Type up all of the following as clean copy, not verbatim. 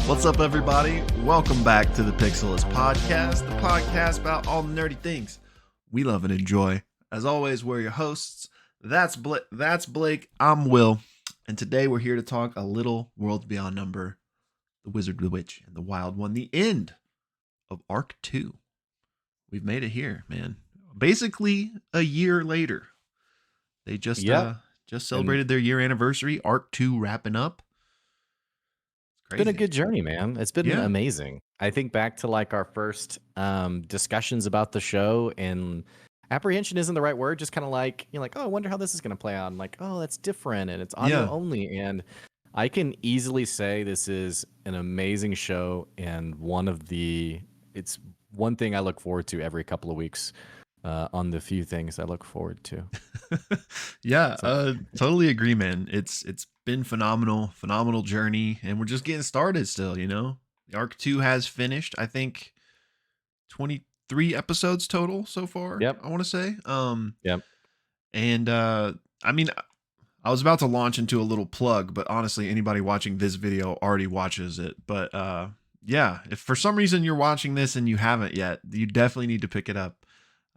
What's up, everybody? Welcome back to the Pixelists Podcast, the podcast about all the nerdy things we love and enjoy. As always, we're your hosts. That's Blake. I'm Will. And today we're here to talk a little Worlds Beyond Number, The Wizard, the Witch, and the Wild One, the end of Arc 2. We've made it here, man. Basically, a year later. They just celebrated their year anniversary, Arc 2 wrapping up. It's been a good journey, man. It's been amazing. I think back to like our first discussions about the show, and apprehension isn't the right word. Just kind of like, you're like, oh, I wonder how this is going to play out. And like, oh, that's different, and it's audio only. And I can easily say this is an amazing show, and it's one thing I look forward to every couple of weeks. On the few things I look forward to. Totally agree, man. It's been phenomenal journey, and we're just getting started still, you know. The Arc 2 has finished, I think 23 episodes total so far. Yep. I want to say. Yep. And I mean, I was about to launch into a little plug, but honestly, anybody watching this video already watches it. But if for some reason you're watching this and you haven't yet, you definitely need to pick it up.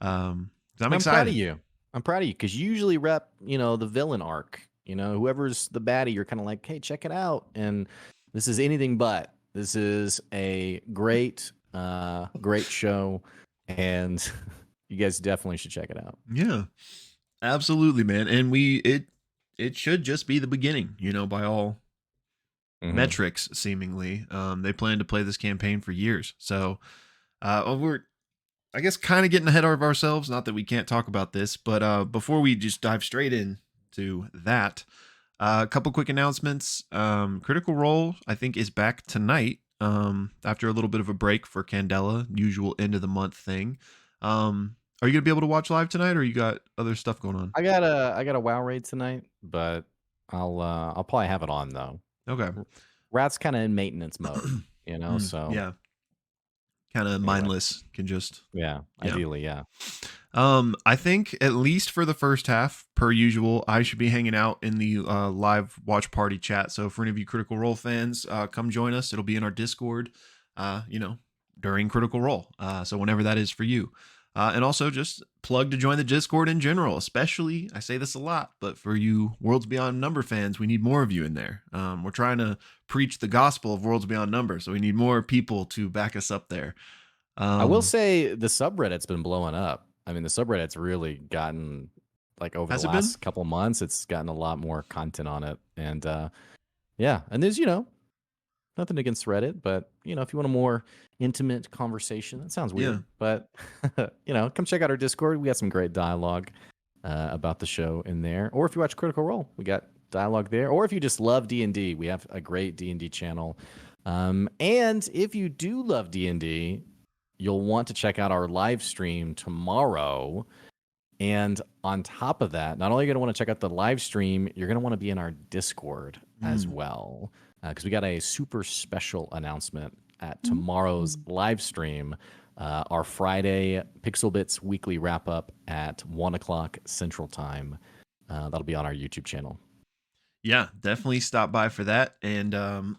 I'm excited. Proud of you. I'm proud of you because you usually rep, the villain arc. Whoever's the baddie, you're kind of like, hey, check it out. And this is anything but. This is a great show, and you guys definitely should check it out. Yeah, absolutely, man. And it should just be the beginning, by all metrics, seemingly. They plan to play this campaign for years, so we're, I guess, kind of getting ahead of ourselves. Not that we can't talk about this, but before we just dive straight into that, a couple quick announcements. Critical Role, I think, is back tonight after a little bit of a break for Candela, usual end of the month thing. Are you gonna be able to watch live tonight, or you got other stuff going on? I got a WoW raid tonight, but I'll probably have it on though. Okay. Rat's kind of in maintenance mode, so yeah. Kind of mindless, can just ideally. I think at least for the first half, per usual, I should be hanging out in the live watch party chat. So for any of you Critical Role fans, come join us. It'll be in our Discord, during Critical Role. So whenever that is for you. And also just plug to join the Discord in general, especially, I say this a lot, but for you Worlds Beyond Number fans, we need more of you in there. We're trying to preach the gospel of Worlds Beyond Number, so we need more people to back us up there. I will say the subreddit's been blowing up. I mean, the subreddit's really gotten, like, over the last couple months, it's gotten a lot more content on it. And and there's, nothing against Reddit, but if you want a more intimate conversation, that sounds weird, but come check out our Discord. We got some great dialogue about the show in there. Or if you watch Critical Role, we got dialogue there. Or if you just love D&D, we have a great D&D channel. And if you do love D&D, you'll want to check out our live stream tomorrow. And on top of that, not only are you going to want to check out the live stream, you're going to want to be in our Discord as well. Because we got a super special announcement at tomorrow's live stream, our Friday Pixel Bits weekly wrap up at 1:00 Central Time. That'll be on our YouTube channel. Yeah, definitely stop by for that. And I'm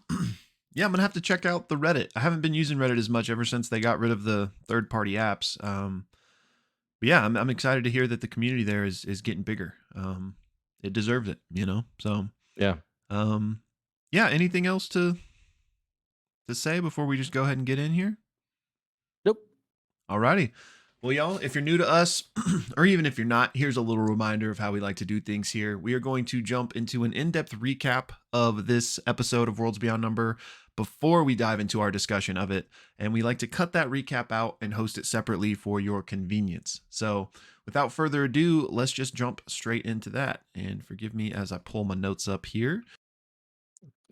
gonna have to check out the Reddit. I haven't been using Reddit as much ever since they got rid of the third-party apps. But yeah, I'm excited to hear that the community there is getting bigger. It deserves it, So yeah. Anything else to say before we just go ahead and get in here? Nope. Alrighty. Well, y'all, if you're new to us, or even if you're not, here's a little reminder of how we like to do things here. We are going to jump into an in-depth recap of this episode of Worlds Beyond Number before we dive into our discussion of it. And we like to cut that recap out and host it separately for your convenience. So without further ado, let's just jump straight into that. And forgive me as I pull my notes up here.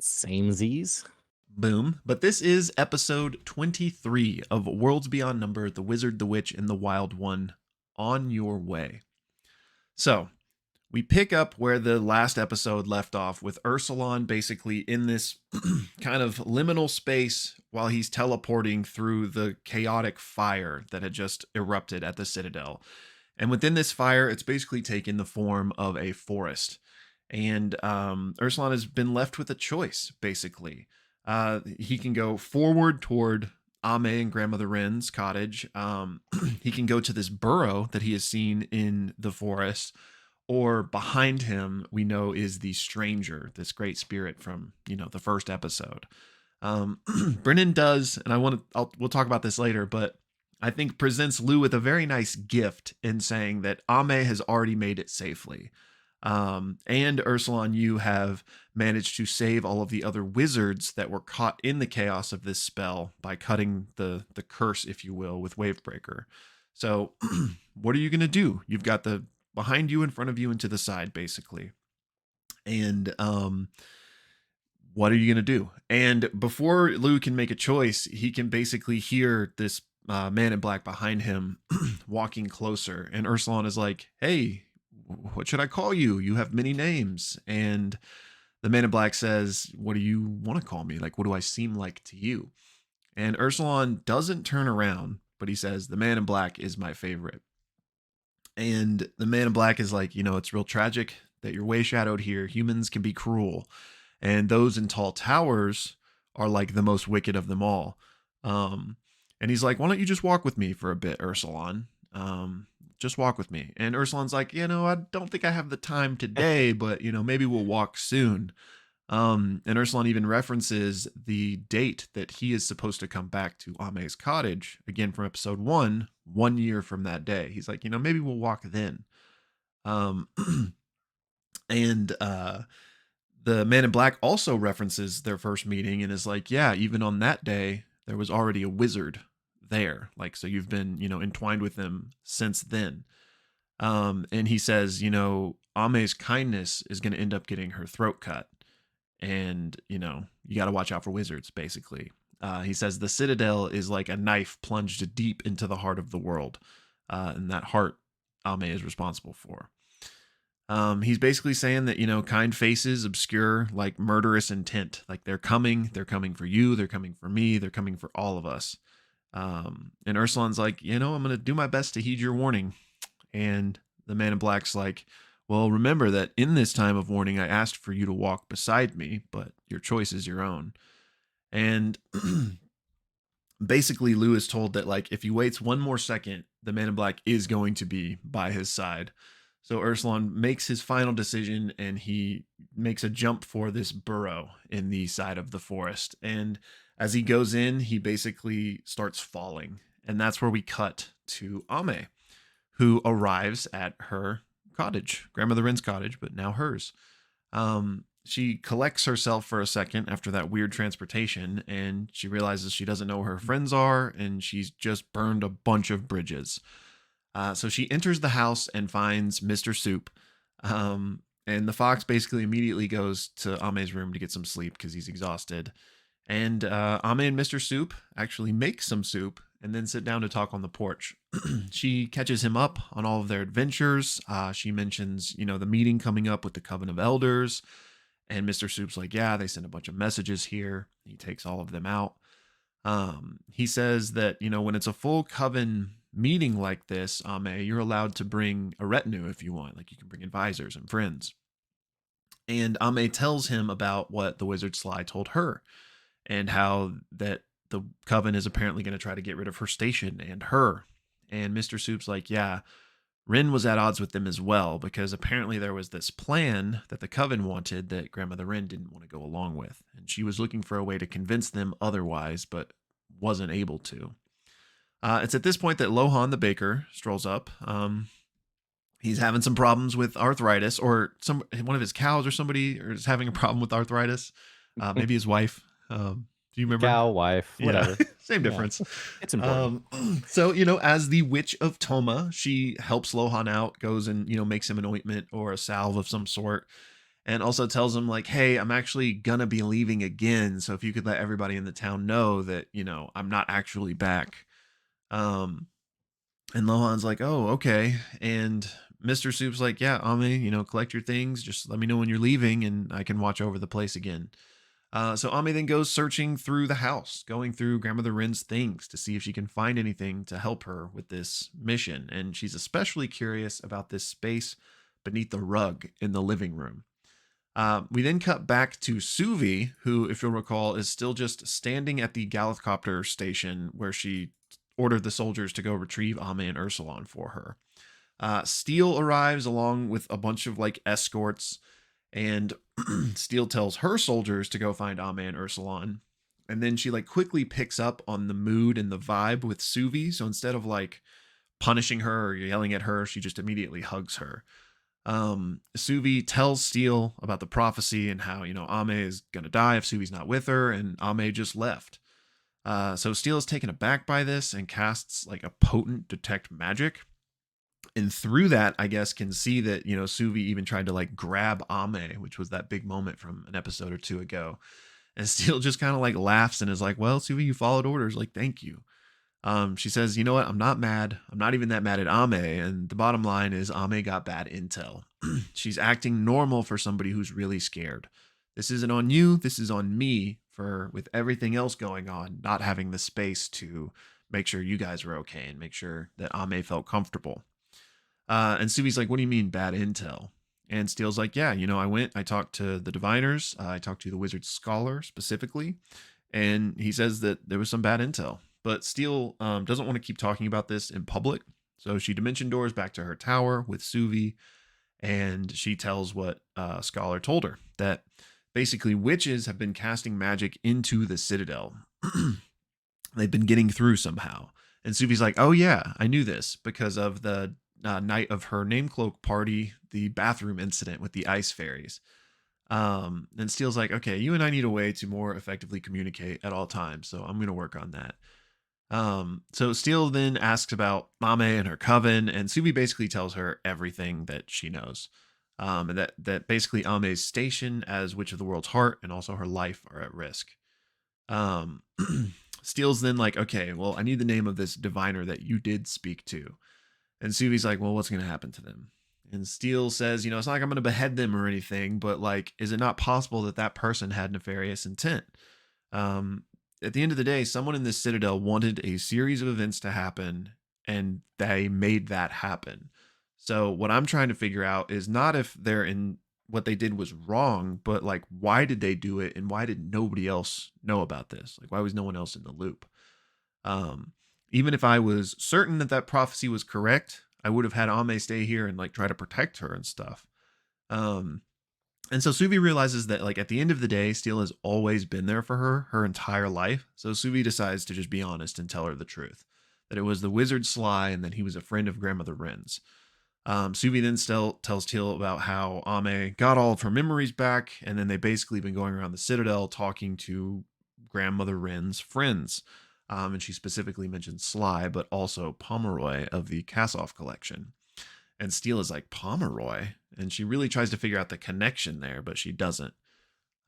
Samesies. Boom. But this is episode 23 of Worlds Beyond Number, The Wizard, the Witch, and the Wild One, On Your Way. So we pick up where the last episode left off, with Ursulon basically in this kind of liminal space while he's teleporting through the chaotic fire that had just erupted at the Citadel. And within this fire, it's basically taken the form of a forest. And Ursulon has been left with a choice, basically. He can go forward toward Ame and Grandmother Wren's cottage. He can go to this burrow that he has seen in the forest, or behind him, we know, is the stranger, this great spirit from, the first episode. Brennan does, and we'll talk about this later, but I think presents Lou with a very nice gift in saying that Ame has already made it safely. And Ursulon, you have managed to save all of the other wizards that were caught in the chaos of this spell by cutting the curse, if you will, with Wavebreaker. So what are you going to do? You've got the behind you, in front of you, and to the side, basically. And what are you going to do? And before Lou can make a choice, he can basically hear this man in black behind him walking closer. And Ursulon is like, hey, what should I call you? You have many names. And the man in black says, what do you want to call me? Like, what do I seem like to you? And Ursulon doesn't turn around, but he says, the man in black is my favorite. And the man in black is like, it's real tragic that you're way shadowed here. Humans can be cruel. And those in tall towers are like the most wicked of them all. And he's like, why don't you just walk with me for a bit, Ursulon? Just walk with me. And Ursulon's like, I don't think I have the time today, but, maybe we'll walk soon. And Ursulon even references the date that he is supposed to come back to Ame's cottage, again from episode 1 year from that day. He's like, maybe we'll walk then. And the man in black also references their first meeting and is like, yeah, even on that day, there was already a wizard there. Like, so you've been, entwined with them since then. And he says, Ame's kindness is going to end up getting her throat cut. And, you got to watch out for wizards, basically. He says the Citadel is like a knife plunged deep into the heart of the world. And that heart Ame is responsible for. He's basically saying that, kind faces obscure like murderous intent. Like they're coming for you. They're coming for me. They're coming for all of us. And Ursulon's like, I'm going to do my best to heed your warning. And the man in black's like, well, remember that in this time of warning, I asked for you to walk beside me, but your choice is your own. And basically Lou is told that like, if he waits one more second, the man in black is going to be by his side. So Ursulon makes his final decision and he makes a jump for this burrow in the side of the forest. And as he goes in, he basically starts falling. And that's where we cut to Ame, who arrives at her cottage, Grandmother Wren's cottage, but now hers. She collects herself for a second after that weird transportation, and she realizes she doesn't know where her friends are, and she's just burned a bunch of bridges. So she enters the house and finds Mr. Soup. And the fox basically immediately goes to Ame's room to get some sleep because he's exhausted. And Ame and Mr. Soup actually make some soup and then sit down to talk on the porch. She catches him up on all of their adventures. She mentions, the meeting coming up with the Coven of Elders. And Mr. Soup's like, yeah, they sent a bunch of messages here. He takes all of them out. He says that, when it's a full Coven meeting like this, Ame, you're allowed to bring a retinue if you want. Like you can bring advisors and friends. And Ame tells him about what the wizard Sly told her and how that the Coven is apparently going to try to get rid of her station and her. And Mr. Soup's like, yeah, Wren was at odds with them as well, because apparently there was this plan that the Coven wanted that Grandmother Wren didn't want to go along with. And she was looking for a way to convince them otherwise, but wasn't able to. It's at this point that Lohan the baker strolls up. He's having some problems with arthritis, or one of his cows or somebody is having a problem with arthritis. Maybe his wife. Do you remember? Cow, wife, whatever. Yeah, same difference. It's important. So, as the Witch of Toma, she helps Lohan out, goes and, makes him an ointment or a salve of some sort. And also tells him like, hey, I'm actually going to be leaving again. So if you could let everybody in the town know that, I'm not actually back. And Lohan's like, oh, okay. And Mr. Soup's like, yeah, Ame, collect your things. Just let me know when you're leaving and I can watch over the place again. So Ame then goes searching through the house, going through Grandmother Rin's things to see if she can find anything to help her with this mission. And she's especially curious about this space beneath the rug in the living room. We then cut back to Suvi, who, if you'll recall, is still just standing at the Gallifcopter station where she ordered the soldiers to go retrieve Ame and Ursulon for her. Steele arrives along with a bunch of escorts, and Steele tells her soldiers to go find Ame and Ursulon. And then she quickly picks up on the mood and the vibe with Suvi. So instead of punishing her or yelling at her, she just immediately hugs her. Suvi tells Steele about the prophecy and how, Ame is going to die if Suvi's not with her, and Ame just left. So Steele is taken aback by this and casts a potent detect magic. And through that, I guess, can see that, Suvi even tried to grab Ame, which was that big moment from an episode or two ago. And Steele just kind of laughs and is like, well, Suvi, you followed orders. Thank you. She says, you know what? I'm not mad. I'm not even that mad at Ame. And the bottom line is Ame got bad intel. She's acting normal for somebody who's really scared. This isn't on you. This is on me for, with everything else going on, not having the space to make sure you guys were okay and make sure that Ame felt comfortable. And Suvi's like, what do you mean bad intel? And Steele's like, yeah, I talked to the diviners. I talked to the wizard scholar specifically. And he says that there was some bad intel. But Steele doesn't want to keep talking about this in public. So she dimension doors back to her tower with Suvi. And she tells what Scholar told her, that basically witches have been casting magic into the Citadel. They've been getting through somehow. And Suvi's like, oh yeah, I knew this because of the night of her name cloak party, the bathroom incident with the ice fairies. And Steele's like, okay, you and I need a way to more effectively communicate at all times. So I'm going to work on that. So Steele then asks about Ame and her coven, and Suvi basically tells her everything that she knows. And that basically Ame's station as Witch of the World's Heart and also her life are at risk. Steele's then like, okay, well, I need the name of this diviner that you did speak to. And Suvi's like, well, what's going to happen to them? And Steele says, it's not like I'm going to behead them or anything, but is it not possible that that person had nefarious intent? At the end of the day, someone in this Citadel wanted a series of events to happen, and they made that happen. So what I'm trying to figure out is not if they're in what they did was wrong, but why did they do it, and why did nobody else know about this? Why was no one else in the loop? Even if I was certain that prophecy was correct, I would have had Ame stay here and try to protect her and stuff. And so Suvi realizes that at the end of the day, Steele has always been there for her entire life. So Suvi decides to just be honest and tell her the truth, that it was the wizard Sly and that he was a friend of Grandmother Rin's. Suvi then tells Steele about how Ame got all of her memories back, and then they basically been going around the Citadel talking to Grandmother Rin's friends. And she specifically mentioned Sly, but also Pomeroy of the Kassoff collection. And Steele is like, Pomeroy? And she really tries to figure out the connection there, but she doesn't.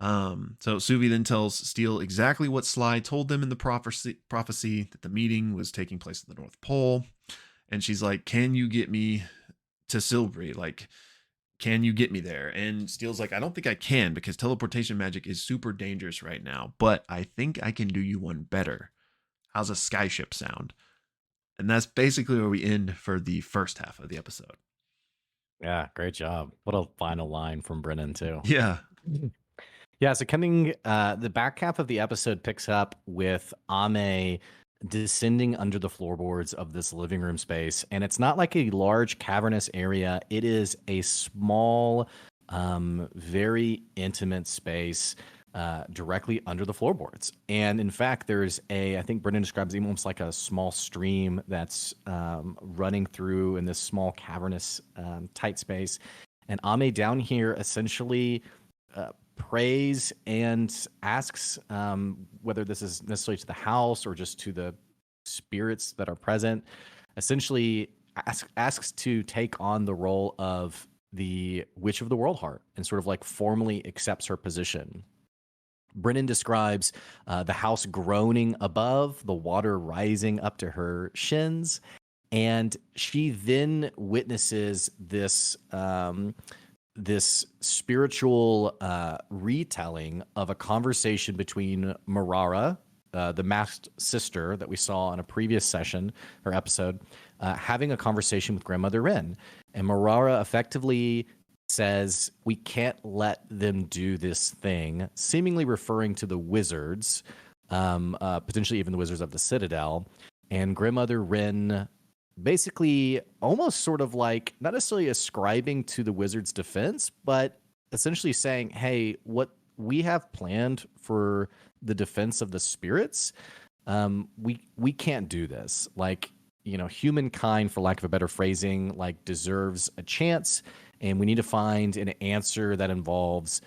So Suvi then tells Steele exactly what Sly told them in the prophecy that the meeting was taking place at the North Pole. And she's like, can you get me to Silbury? Can you get me there? And Steele's like, I don't think I can, because teleportation magic is super dangerous right now, but I think I can do you one better. How's a skyship sound? And that's basically where we end for the first half of the episode. Yeah, great job. What a final line from Brennan, too. Yeah. Yeah, so the back half of the episode picks up with Ame descending under the floorboards of this living room space. And it's not like a large cavernous area. It is a small, very intimate space directly under the floorboards. And in fact, there's I think Brendan describes it almost like a small stream that's running through in this small cavernous tight space. And Ame down here essentially prays and asks whether this is necessarily to the house or just to the spirits that are present, essentially asks to take on the role of the Witch of the World Heart and sort of formally accepts her position. Brennan describes the house groaning above, the water rising up to her shins, And she then witnesses this this spiritual retelling of a conversation between Marara, the masked sister that we saw in a previous session or episode, having a conversation with Grandmother Rin. And Marara effectively says, we can't let them do this thing, seemingly referring to the wizards, potentially even the wizards of the Citadel. And Grandmother Rin basically almost sort of like not necessarily ascribing to the wizard's defense, but essentially saying, hey, what we have planned for the defense of the spirits, we can't do this. Like, you know, humankind, for lack of a better phrasing, like deserves a chance, and we need to find an answer that involves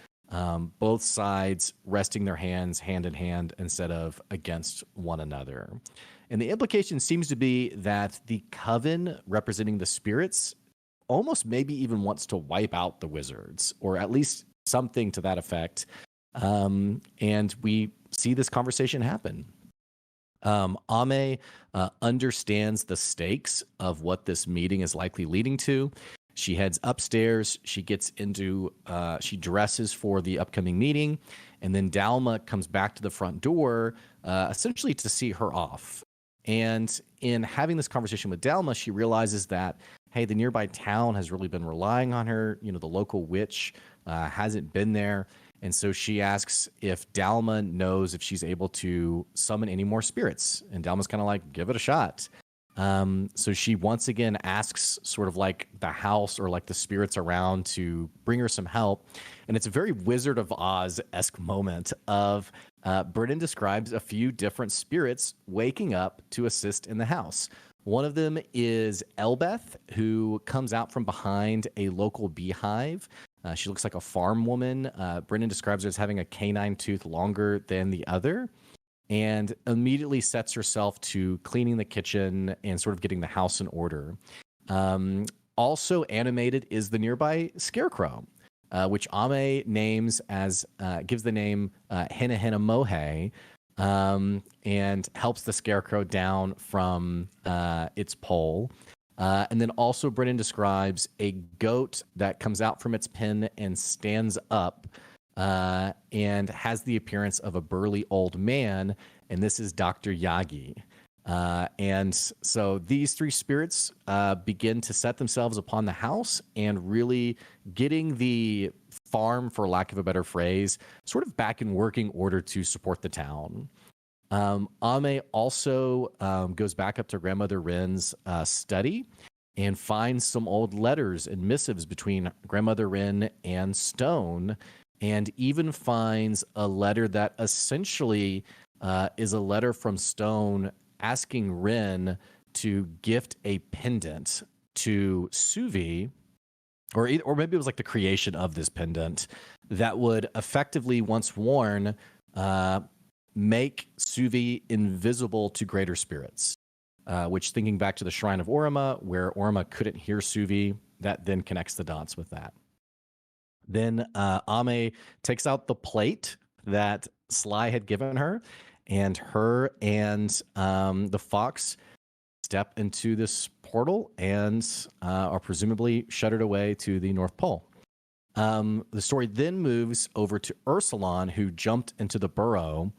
both sides resting their hands hand in hand instead of against one another. And the implication seems to be that the coven representing the spirits almost maybe even wants to wipe out the wizards, or at least something to that effect. And we see this conversation happen. Ame understands the stakes of what this meeting is likely leading to. She heads upstairs. She gets into, she dresses for the upcoming meeting. And then Dalma comes back to the front door, essentially to see her off. And in having this conversation with Dalma, she realizes that, hey, the nearby town has really been relying on her. You know, the local witch hasn't been there. And so she asks if Dalma knows if she's able to summon any more spirits. And Dalma's kind of like, give it a shot. So she once again asks sort of like the house or like the spirits around to bring her some help. And it's a very Wizard of Oz-esque moment of Brennan describes a few different spirits waking up to assist in the house. One of them is Elbeth, who comes out from behind a local beehive. She looks like a farm woman. Brennan describes her as having a canine tooth longer than the other, and immediately sets herself to cleaning the kitchen and sort of getting the house in order. Also animated is the nearby Scarecrow, which Ame names as, gives the name Hina Hina Mohe, and helps the Scarecrow down from its pole. And then also Brennan describes a goat that comes out from its pen and stands up, and has the appearance of a burly old man, and this is Dr. Yagi. And so these three spirits begin to set themselves upon the house and really getting the farm, for lack of a better phrase, sort of back in working order to support the town. Ame also goes back up to Grandmother Rin's study and finds some old letters and missives between Grandmother Rin and Stone, and even finds a letter that essentially is a letter from Stone asking Rin to gift a pendant to Suvi, or maybe it was like the creation of this pendant that would effectively, once worn, make Suvi invisible to greater spirits, which, thinking back to the Shrine of Orima, where Orima couldn't hear Suvi, that then connects the dots with that. Then Ame takes out the plate that Sly had given her, and her and the fox step into this portal and are presumably shuttered away to the North Pole. The story then moves over to Ursulon, who jumped into the burrow,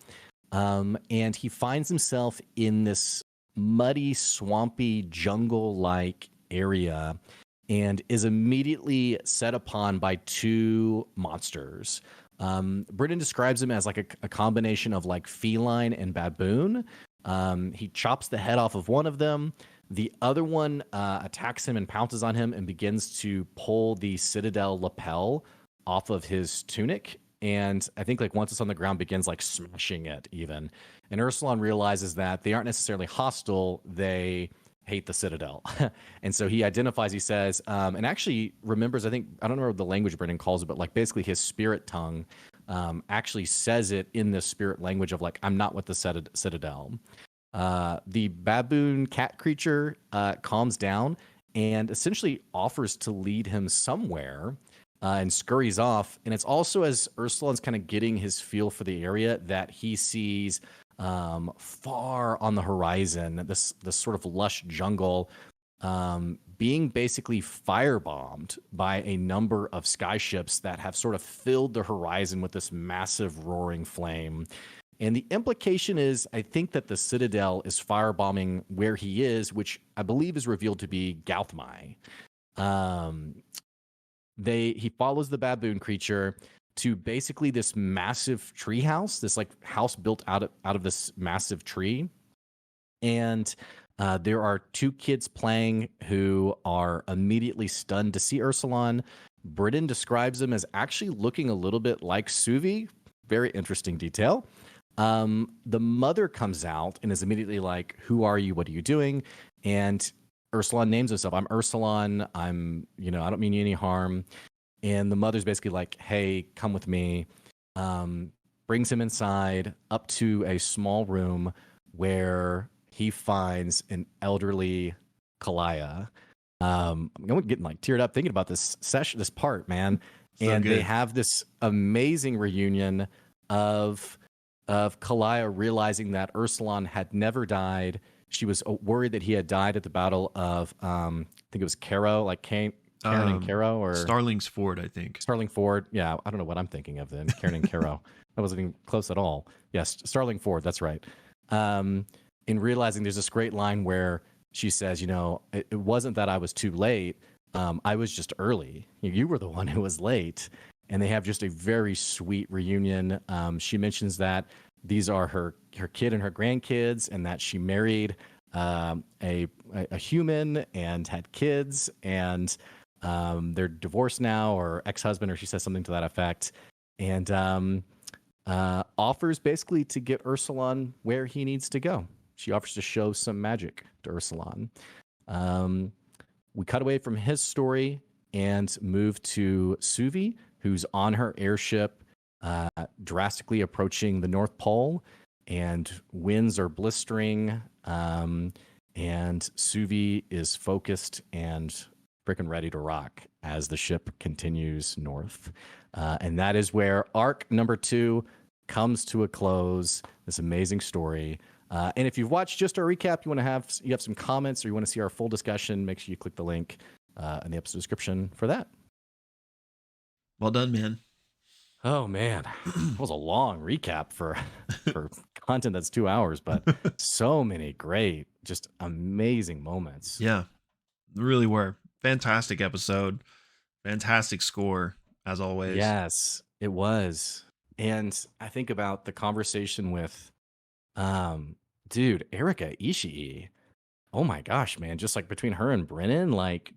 and he finds himself in this muddy, swampy, jungle-like area and is immediately set upon by two monsters. Brennan describes him as like a combination of like feline and baboon. He chops the head off of one of them. The other one attacks him and pounces on him and begins to pull the citadel lapel off of his tunic. And I think like once it's on the ground, begins like smashing it even. And Ursulon realizes that they aren't necessarily hostile. They hate the citadel. And so he identifies, he says, and actually remembers, I don't know what the language Brennan calls it, but like basically his spirit tongue actually says it in the spirit language of like, I'm not with the citadel. The baboon cat creature calms down and essentially offers to lead him somewhere, and scurries off. And it's also as Ursulon's kind of getting his feel for the area that he sees far on the horizon, this sort of lush jungle being basically firebombed by a number of skyships that have sort of filled the horizon with this massive roaring flame. And the implication is, I think that the Citadel is firebombing where he is, which I believe is revealed to be Gauthmai. He follows the baboon creature to basically this massive tree house, this like house built out of this massive tree. And there are two kids playing who are immediately stunned to see Ursulon. Brennan describes him as actually looking a little bit like Suvi. Very interesting detail. The mother comes out and is immediately like, "Who are you? What are you doing?" And Ursulon names himself. "I'm Ursulon. I don't mean you any harm." And the mother's basically like, "Hey, come with me." Brings him inside up to a small room where he finds an elderly Kalaya. I'm getting like teared up thinking about this part, man. So and good. They have this amazing reunion of Kalaya realizing that Ursulon had never died. She was worried that he had died at the battle of I think it was Caro, like Cairn and Caro, or Starling's Ford, I think. Starling Ford. Yeah, I don't know what I'm thinking of then. Cairn and Caro. That wasn't even close at all. Yes, Starling Ford. That's right. In realizing there's this great line where she says, it wasn't that I was too late. I was just early. You were the one who was late. And they have just a very sweet reunion. She mentions that these are her kid and her grandkids, and that she married a human and had kids, and they're divorced now, or ex-husband, or she says something to that effect, and offers basically to get Ursulon where he needs to go. She offers to show some magic to Ursulon. We cut away from his story and move to Suvi, who's on her airship, drastically approaching the North Pole, and winds are blistering, and Suvi is focused and freaking ready to rock as the ship continues north. And that is where arc number 2 comes to a close. This amazing story. And if you've watched just our recap, you have some comments, or you want to see our full discussion, make sure you click the link in the episode description for that. Well done, man. Oh man, that was a long recap for content that's 2 hours, but so many great, just amazing moments. Yeah, really were. Fantastic episode, fantastic score as always. Yes, it was. And I think about the conversation with, Erika Ishii. Oh my gosh, man! Just like between her and Brennan, like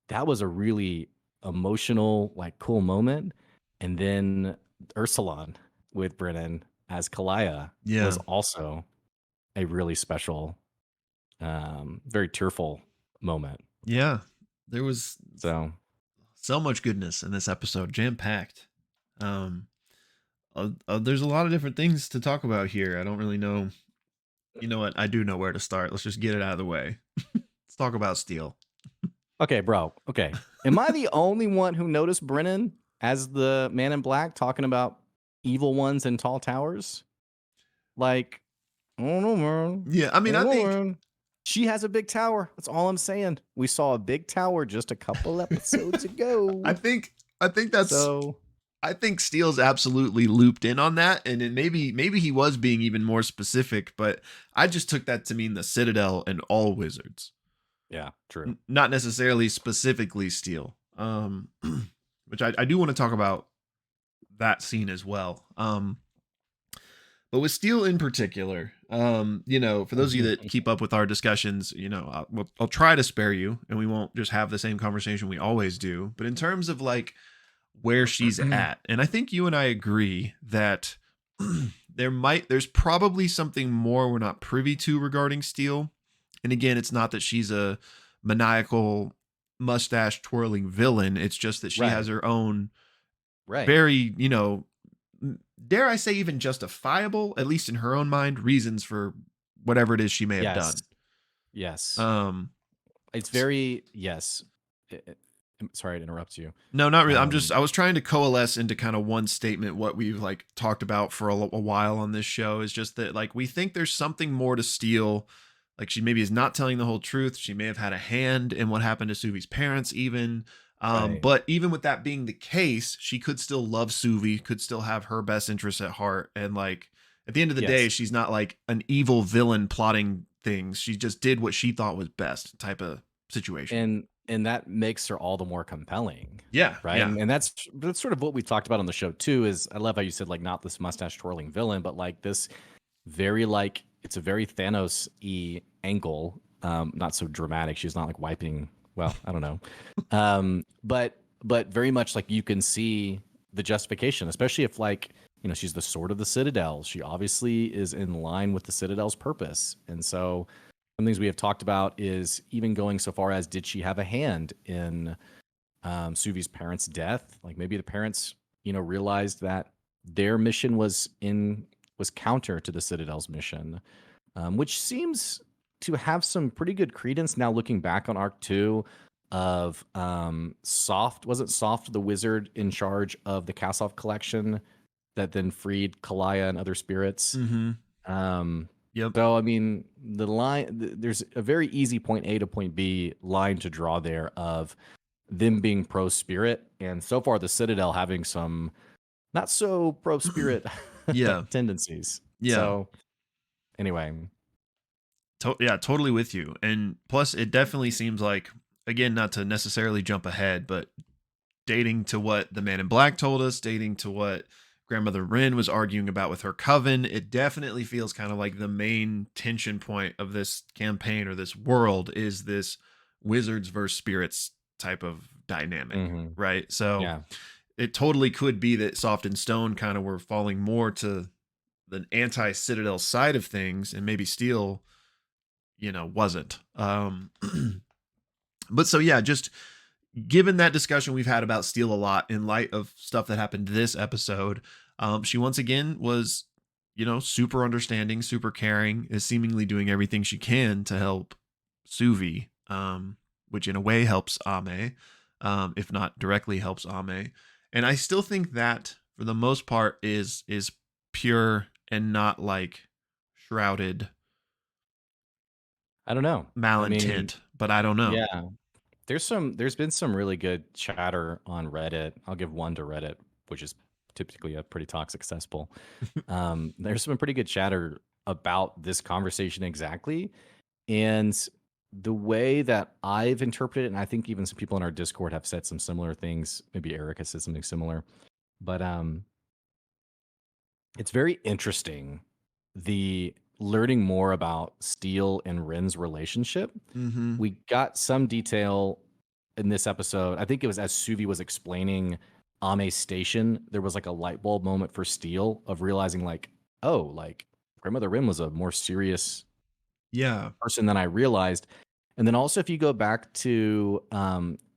that was a really emotional, like cool moment. And then Ursulon with Brennan as Kalaya was also a really special, very tearful moment. Yeah, there was so much goodness in this episode, jam-packed. There's a lot of different things to talk about here. I don't really know. You know what? I do know where to start. Let's just get it out of the way. Let's talk about Steel. Okay, bro. Okay. Am I the only one who noticed Brennan as the man in black talking about evil ones and tall towers? Like, I don't know, man. Yeah, I mean, I think man. She has a big tower. That's all I'm saying. We saw a big tower just a couple episodes ago. I think that's so. I think Steele's absolutely looped in on that, and then maybe he was being even more specific, but I just took that to mean the Citadel and all wizards. Yeah, true. Not necessarily specifically Steele. Which I do want to talk about that scene as well. But with Steele in particular, for those of you that keep up with our discussions, I'll try to spare you, and we won't just have the same conversation we always do. But in terms of like where she's at, and I think you and I agree that there's probably something more we're not privy to regarding Steele. And again, it's not that she's a maniacal mustache twirling villain. It's just that she has her own very, dare I say even justifiable, at least in her own mind, reasons for whatever it is she may have done. Yes. It's very, yes. I'm sorry to interrupt you. No, not really. I was trying to coalesce into kind of one statement. What we've like talked about for a while on this show is just that like, we think there's something more to Steele Like she maybe is not telling the whole truth. She may have had a hand in what happened to Suvi's parents even. Right. But even with that being the case, she could still love Suvi, could still have her best interests at heart. And like at the end of the day, Yes. she's not like an evil villain plotting things. She just did what she thought was best type of situation. And that makes her all the more compelling. Yeah. Right. Yeah. And that's sort of what we talked about on the show too, is I love how you said like not this mustache twirling villain, but like this very like it's a very Thanos-y angle. Not so dramatic. She's not like wiping, well, I don't know. But very much like you can see the justification, especially if like, you know, she's the sword of the Citadel. She obviously is in line with the Citadel's purpose. And so some things we have talked about is even going so far as did she have a hand in Suvi's parents' death? Like maybe the parents, you know, realized that their mission was counter to the Citadel's mission, which seems to have some pretty good credence now looking back on Arc 2 of Soft. Wasn't Soft the wizard in charge of the Kassoff collection that then freed Kalaya and other spirits? Yep. So, I mean, the line, there's a very easy point A to point B line to draw there of them being pro spirit. And so far, the Citadel having some not so pro spirit Yeah. tendencies. Yeah. So, anyway. Yeah, totally with you. And plus, it definitely seems like, again, not to necessarily jump ahead, but dating to what the Man in Black told us, dating to what Grandmother Rin was arguing about with her coven, it definitely feels kind of like the main tension point of this campaign or this world is this wizards versus spirits type of dynamic, right? So Yeah. it totally could be that Soft and Stone kind of were falling more to the anti-Citadel side of things, and maybe Steel, you know, wasn't. But so yeah, just given that discussion we've had about Steel a lot in light of stuff that happened this episode, she once again was, you know, super understanding, super caring, is seemingly doing everything she can to help Suvi, which in a way helps Ame, if not directly helps Ame. And I still think that for the most part is pure and not like shrouded. I don't know. Malintent, but I don't know. Yeah. There's been some really good chatter on Reddit. I'll give one to Reddit, which is typically a pretty toxic cesspool. There's some pretty good chatter about this conversation exactly. And the way that I've interpreted it, and I think even some people in our Discord have said some similar things. Maybe Erika said something similar. But it's very interesting, the learning more about Steel and Rin's relationship. We got some detail in this episode. I think it was as Suvi was explaining Ame's station, there was like a light bulb moment for Steel of realizing like, oh, like Grandmother Rin was a more serious person than I realized. And then also if you go back to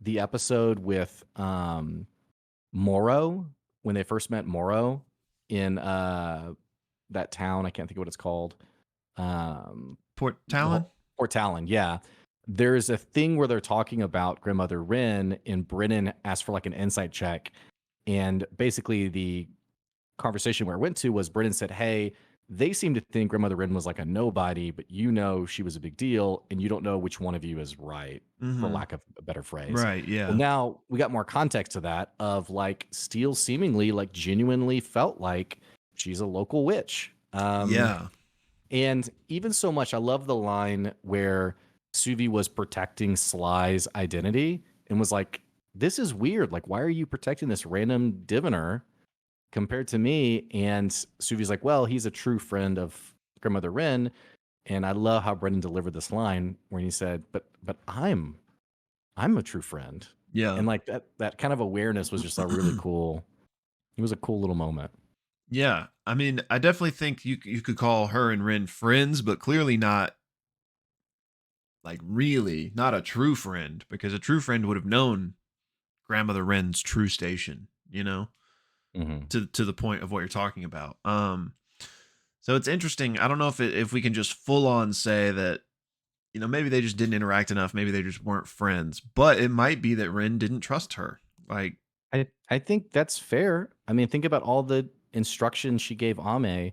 the episode with Moro, when they first met Moro in that town, I can't think of what it's called. Port Talon? Port Talon, yeah. There's a thing where they're talking about Grandmother Rin, and Brennan asked for like an insight check. And basically the conversation where it went to was Brennan said, hey, they seem to think Grandmother Rin was like a nobody, but you know she was a big deal, and you don't know which one of you is right, for lack of a better phrase. Right, yeah. Well, now we got more context to that of like Steel seemingly like genuinely felt like she's a local witch. Yeah. And even so much, I love the line where Suvi was protecting Sly's identity and was like, this is weird. Like, why are you protecting this random diviner compared to me? And Suvi's like, well, he's a true friend of Grandmother Rin. And I love how Brendan delivered this line when he said, but I'm a true friend. Yeah. And like that kind of awareness was just a really cool, it was a cool little moment. Yeah. I mean, I definitely think you could call her and Rin friends, but clearly not like really not a true friend, because a true friend would have known Grandmother Rin's true station, you know, to the point of what you're talking about. So it's interesting. I don't know if we can just full on say that, you know, maybe they just didn't interact enough. Maybe they just weren't friends, but it might be that Rin didn't trust her. Like, I think that's fair. I mean, think about all the instructions she gave Ame.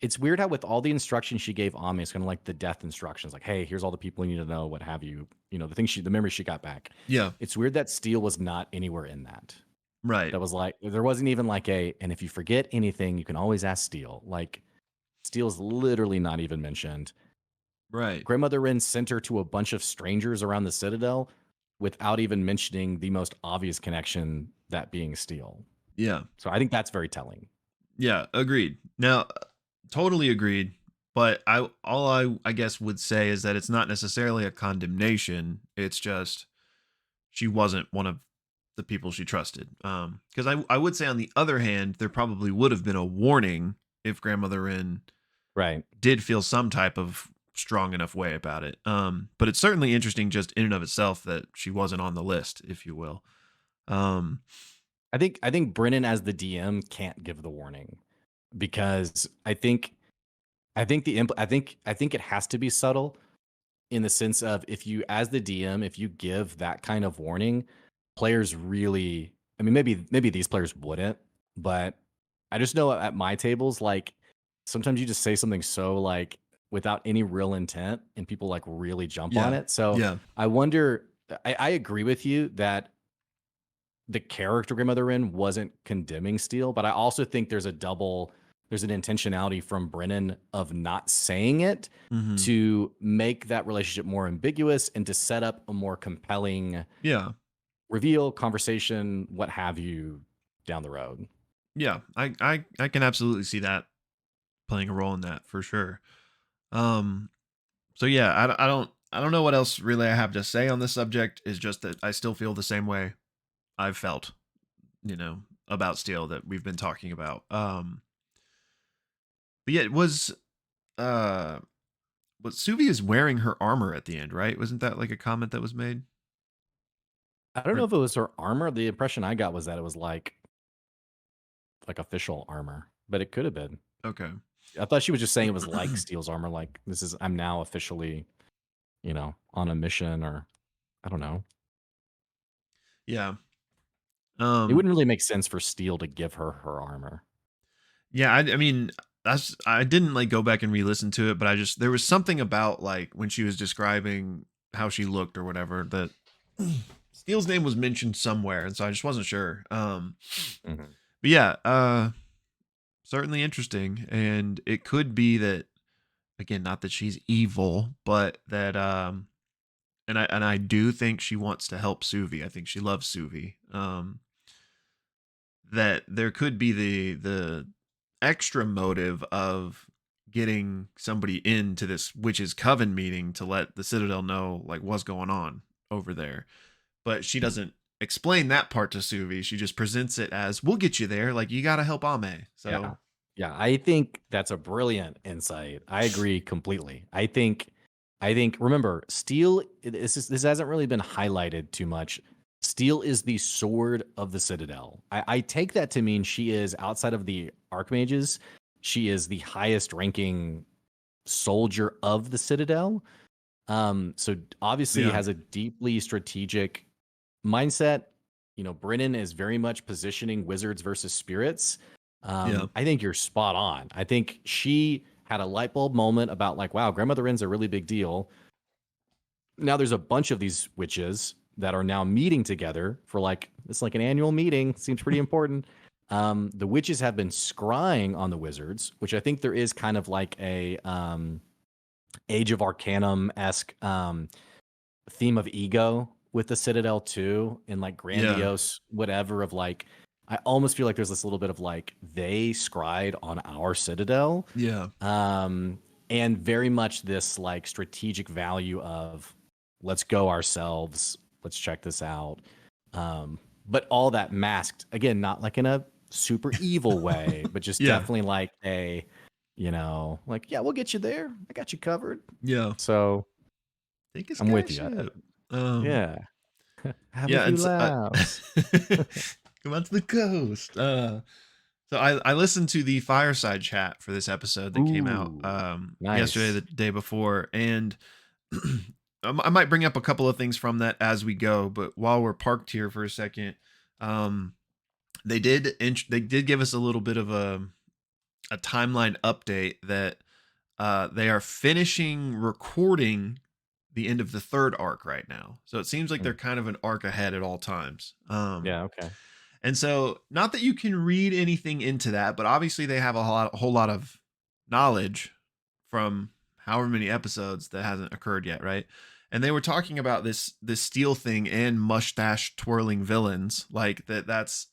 it's weird how with all the instructions she gave Ami, it's kind of like the death instructions, like, hey, here's all the people you need to know, what have you, the memory she got back. Yeah. It's weird that Steel was not anywhere in that. Right. That was like, there wasn't even like and if you forget anything, you can always ask Steel. Like, Steel's literally not even mentioned. Right. Grandmother Rin sent her to a bunch of strangers around the Citadel without even mentioning the most obvious connection, that being Steel. Yeah. So I think that's very telling. Yeah, agreed. Now, totally agreed. But I guess would say is that it's not necessarily a condemnation. It's just she wasn't one of the people she trusted. Because I would say on the other hand, there probably would have been a warning if Grandmother Rin did feel some type of strong enough way about it. But it's certainly interesting just in and of itself that she wasn't on the list, if you will. I think Brennan as the DM can't give the warning, because I think it has to be subtle, in the sense of, if you, as the DM, if you give that kind of warning, players really, I mean, maybe these players wouldn't, but I just know at my tables, like, sometimes you just say something so like without any real intent and people like really jump on it. So I wonder, I agree with you that the character Grandmother Rin wasn't condemning Steel, but I also think there's an intentionality from Brennan of not saying it to make that relationship more ambiguous and to set up a more compelling reveal, conversation, what have you, down the road. Yeah, I can absolutely see that playing a role in that for sure. So yeah, I don't know what else really I have to say on this subject. Is just that I still feel the same way I've felt, about Steel that we've been talking about. But yeah, it was Suvi is wearing her armor at the end, right? Wasn't that like a comment that was made? I don't know if it was her armor. The impression I got was that it was like official armor, but it could have been. Okay. I thought she was just saying it was like Steel's armor, like, I'm now officially, on a mission, or I don't know. Yeah. It wouldn't really make sense for Steel to give her armor. Yeah, I mean, I didn't like go back and re-listen to it, but there was something about like when she was describing how she looked or whatever that Steel's name was mentioned somewhere, and so I just wasn't sure. But yeah, certainly interesting, and it could be that, again, not that she's evil, but that and I do think she wants to help Suvi. I think she loves Suvi. That there could be the extra motive of getting somebody into this witch's coven meeting to let the Citadel know like what's going on over there. But she doesn't explain that part to Suvi. She just presents it as, we'll get you there. Like, you got to help Ame. So yeah, I think that's a brilliant insight. I agree completely. I think remember, Steel, this hasn't really been highlighted too much. Steel is the sword of the Citadel. I take that to mean she is, outside of the Archmages, she is the highest ranking soldier of the Citadel. So obviously has a deeply strategic mindset. Brennan is very much positioning wizards versus spirits. I think you're spot on. I think she had a light bulb moment about like, wow, Grandmother Rin's a really big deal. Now there's a bunch of these witches that are now meeting together for it's like an annual meeting. Seems pretty important. The witches have been scrying on the wizards, which I think there is kind of like a Age of Arcanum-esque theme of ego with the Citadel too, and like grandiose whatever of like, I almost feel like there's this little bit of like, they scried on our Citadel. Yeah. And very much this like strategic value of, let's go ourselves, let's check this out. But all that masked, again, not like in a super evil way, but just definitely like a, like, yeah, we'll get you there. I got you covered. Yeah. So I'm with you. Yeah. Have a few laughs. Come out to the coast. So I listened to the fireside chat for this episode that came out yesterday, the day before, and I might bring up a couple of things from that as we go. But while we're parked here for a second, they did give us a little bit of a timeline update that they are finishing recording the end of the third arc right now. So it seems like they're kind of an arc ahead at all times. Yeah, okay. And so, not that you can read anything into that, but obviously they have a whole lot of knowledge from however many episodes that hasn't occurred yet, right? And they were talking about this steel thing and mustache twirling villains, like that's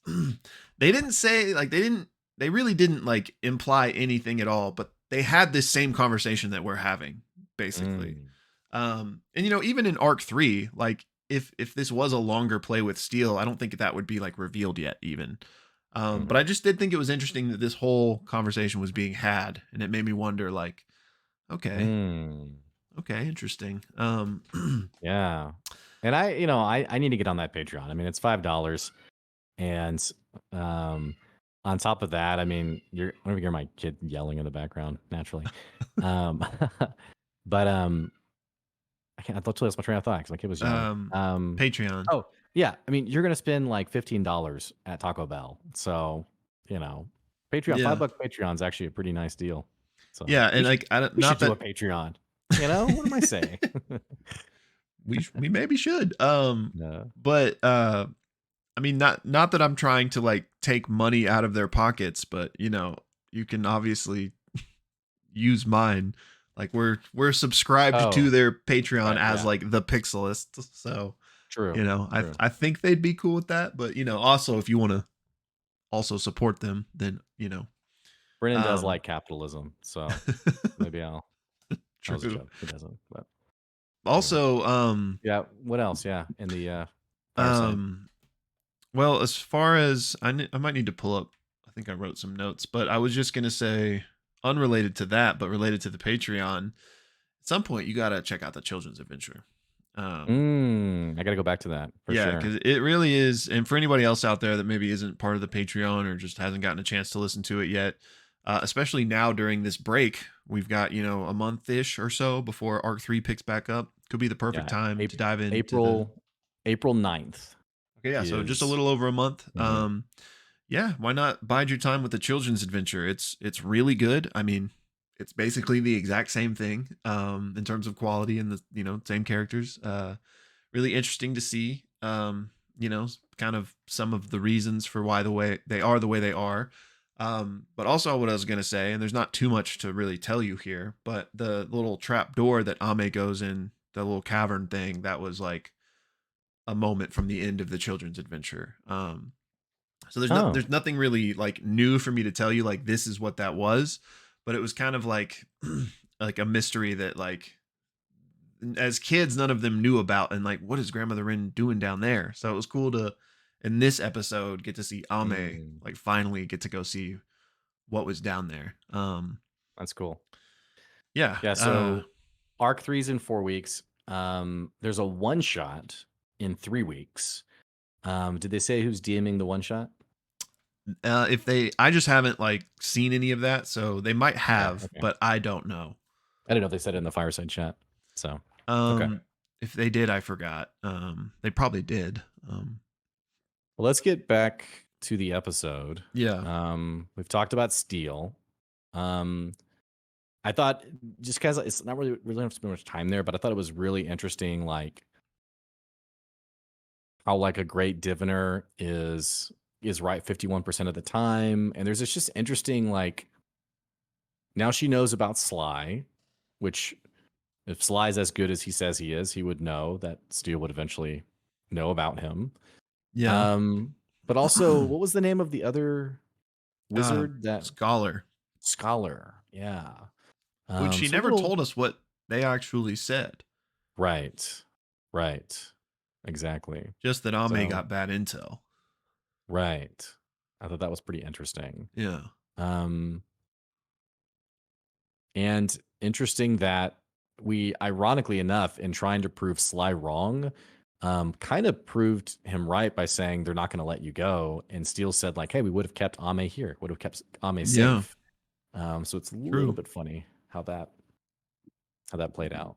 they didn't say like they really didn't like imply anything at all, but they had this same conversation that we're having basically. And even in arc 3, like if this was a longer play with steel, I don't think that would be like revealed yet even. But I just did think it was interesting that this whole conversation was being had, and it made me wonder like, okay, interesting. Yeah. And I need to get on that Patreon. I mean, it's $5. And on top of that, I mean, you're whenever you hear my kid yelling in the background, naturally. But I totally lost my train of thought because my kid was yelling. Patreon. Oh, yeah. I mean, you're gonna spend like $15 at Taco Bell. So, Patreon, Yeah. $5 Patreon is actually a pretty nice deal. So Yeah, and like we should do a Patreon. What am I saying? we maybe should. No. But I mean, not that I'm trying to like take money out of their pockets, but you can obviously use mine. Like we're subscribed to their Patreon as like the Pixelists. So true. I think they'd be cool with that. But also if you want to also support them, then Brennan does like capitalism, so maybe I'll. True. That was a joke. He doesn't. But also, yeah. What else? Yeah, in the well, as far as I might need to pull up. I think I wrote some notes, but I was just gonna say, unrelated to that, but related to the Patreon. At some point, you gotta check out the Children's Adventure. I gotta go back to that for yeah, sure. because it really is. And for anybody else out there that maybe isn't part of the Patreon or just hasn't gotten a chance to listen to it yet, especially now during this break, we've got a month-ish or so before Arc 3 picks back up. Could be the perfect time to dive in. April 9th. Okay, yeah, so just a little over a month. Yeah, why not bide your time with the Children's Adventure? It's really good. I mean, it's basically the exact same thing in terms of quality and the same characters. Really interesting to see. Kind of some of the reasons for why the way they are. But also what I was gonna say, and there's not too much to really tell you here, but the little trap door that Ame goes in, the little cavern thing, that was like a moment from the end of the Children's Adventure. So there's nothing really like new for me to tell you, like this is what that was, but it was kind of like like a mystery that like as kids none of them knew about, and like what is Grandmother Rin doing down there. So it was cool to in this episode get to see Ame like finally get to go see what was down there. That's cool. Yeah. So Arc 3's in 4 weeks. There's a one shot in 3 weeks. Did they say who's DMing the one shot? I just haven't like seen any of that, so they might have, but I don't know. I don't know if they said it in the fireside chat. So if they did, I forgot. They probably did. Well, let's get back to the episode. Yeah. We've talked about Steel. I thought just because it's not really don't have to spend much time there, but I thought it was really interesting, like how like a great diviner is right 51% of the time, and there's this just interesting like now she knows about Sly, which if Sly's as good as he says he is, he would know that Steel would eventually know about him. Yeah. But also, what was the name of the other wizard? That Scholar. Yeah. Which she never told us what they actually said. Right. Exactly. Just that Ame got bad intel. Right. I thought that was pretty interesting. Yeah. And interesting that we, ironically enough, in trying to prove Sly wrong, kind of proved him right by saying they're not going to let you go. And Steel said, like, hey, we would have kept Ame here, would have kept Ame safe. So it's a little bit funny how that played out.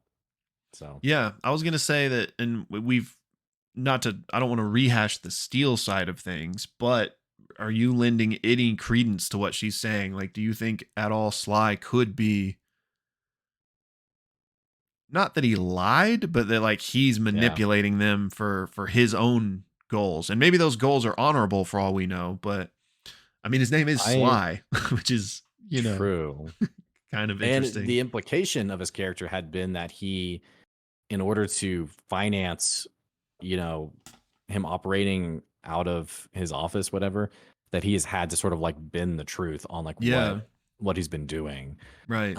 So yeah, I was gonna say that, and I don't want to rehash the Steel side of things, but are you lending any credence to what she's saying? Like, do you think at all Sly could be, not that he lied, but that like he's manipulating them for his own goals, and maybe those goals are honorable for all we know. But I mean, his name is Sly, which is true, kind of interesting. And the implication of his character had been that he, in order to finance, him operating out of his office, whatever, that he has had to sort of like bend the truth on like what he's been doing. Right.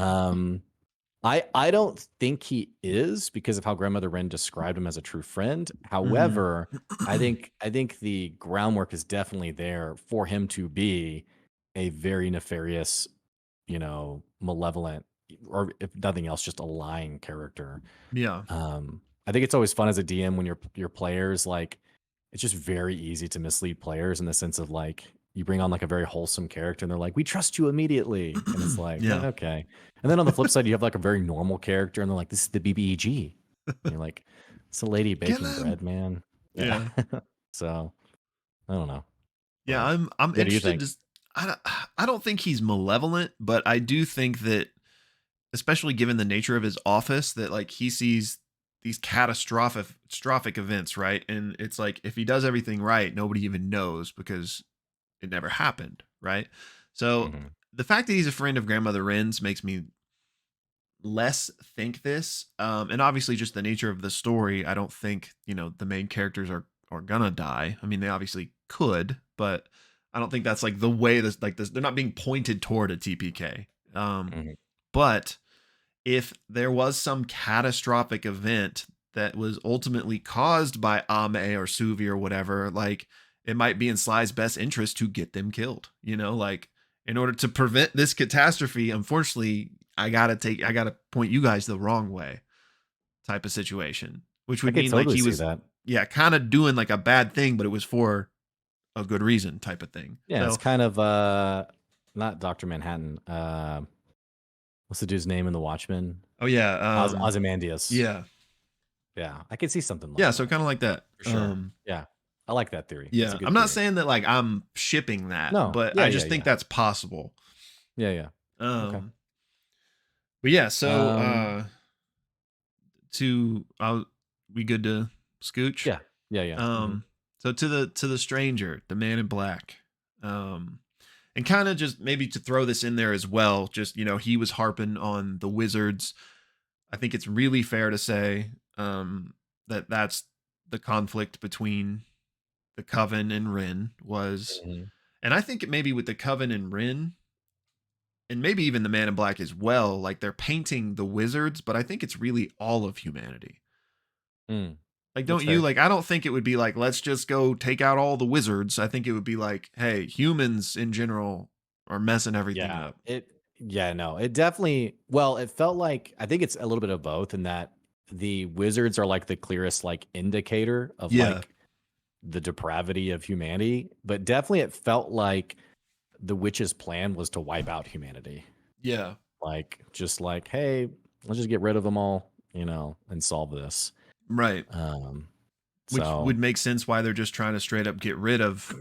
I don't think he is, because of how Grandmother Wren described him as a true friend. However, I think the groundwork is definitely there for him to be a very nefarious, malevolent, or if nothing else, just a lying character. Yeah. I think it's always fun as a DM when your players, like, it's just very easy to mislead players in the sense of like, you bring on like a very wholesome character and they're like, we trust you immediately. And it's like, okay. And then on the flip side, you have like a very normal character and they're like, this is the BBEG. And you're like, it's a lady baking bread, man. Yeah. So I don't know. Yeah. I'm interested. I don't think he's malevolent, but I do think that, especially given the nature of his office, that like he sees these catastrophic events, right? And it's like, if he does everything right, nobody even knows because it never happened, right? So the fact that he's a friend of Grandmother Wren's makes me less think this. And obviously just the nature of the story, I don't think, the main characters are gonna die. I mean, they obviously could, but I don't think that's like the way this, like this, they're not being pointed toward a TPK. But if there was some catastrophic event that was ultimately caused by Ame or Suvi or whatever, like, it might be in Sly's best interest to get them killed, like, in order to prevent this catastrophe. Unfortunately, I gotta point you guys the wrong way type of situation, which would mean like he was, kind of doing like a bad thing, but it was for a good reason type of thing. Yeah. So, it's kind of, not Dr. Manhattan. What's the dude's name in The Watchmen? Oh yeah. Ozymandias. Yeah. Yeah. I could see something like that. Yeah. So kind of like that. For sure. Yeah. I like that theory. Yeah. I'm not saying that like I'm shipping that, but I just think that's possible. Yeah. Okay. But yeah, so we good to scooch? Yeah. So to the stranger, the man in black. And kind of just maybe to throw this in there as well, just, he was harping on the wizards. I think it's really fair to say that that's the conflict between the Coven and Wren was. And I think maybe with the Coven and Wren, and maybe even the Man in Black as well, like they're painting the wizards, but I think it's really all of humanity. Like, don't you, like, I don't think it would be like, let's just go take out all the wizards. I think it would be like, hey, humans in general are messing everything up. It definitely, well, it felt like, I think it's a little bit of both, in that the wizards are like the clearest like indicator of like the depravity of humanity, but definitely it felt like the witch's plan was to wipe out humanity. Yeah. Like, just like, hey, let's just get rid of them all, and solve this. Right. Which would make sense why they're just trying to straight up get rid of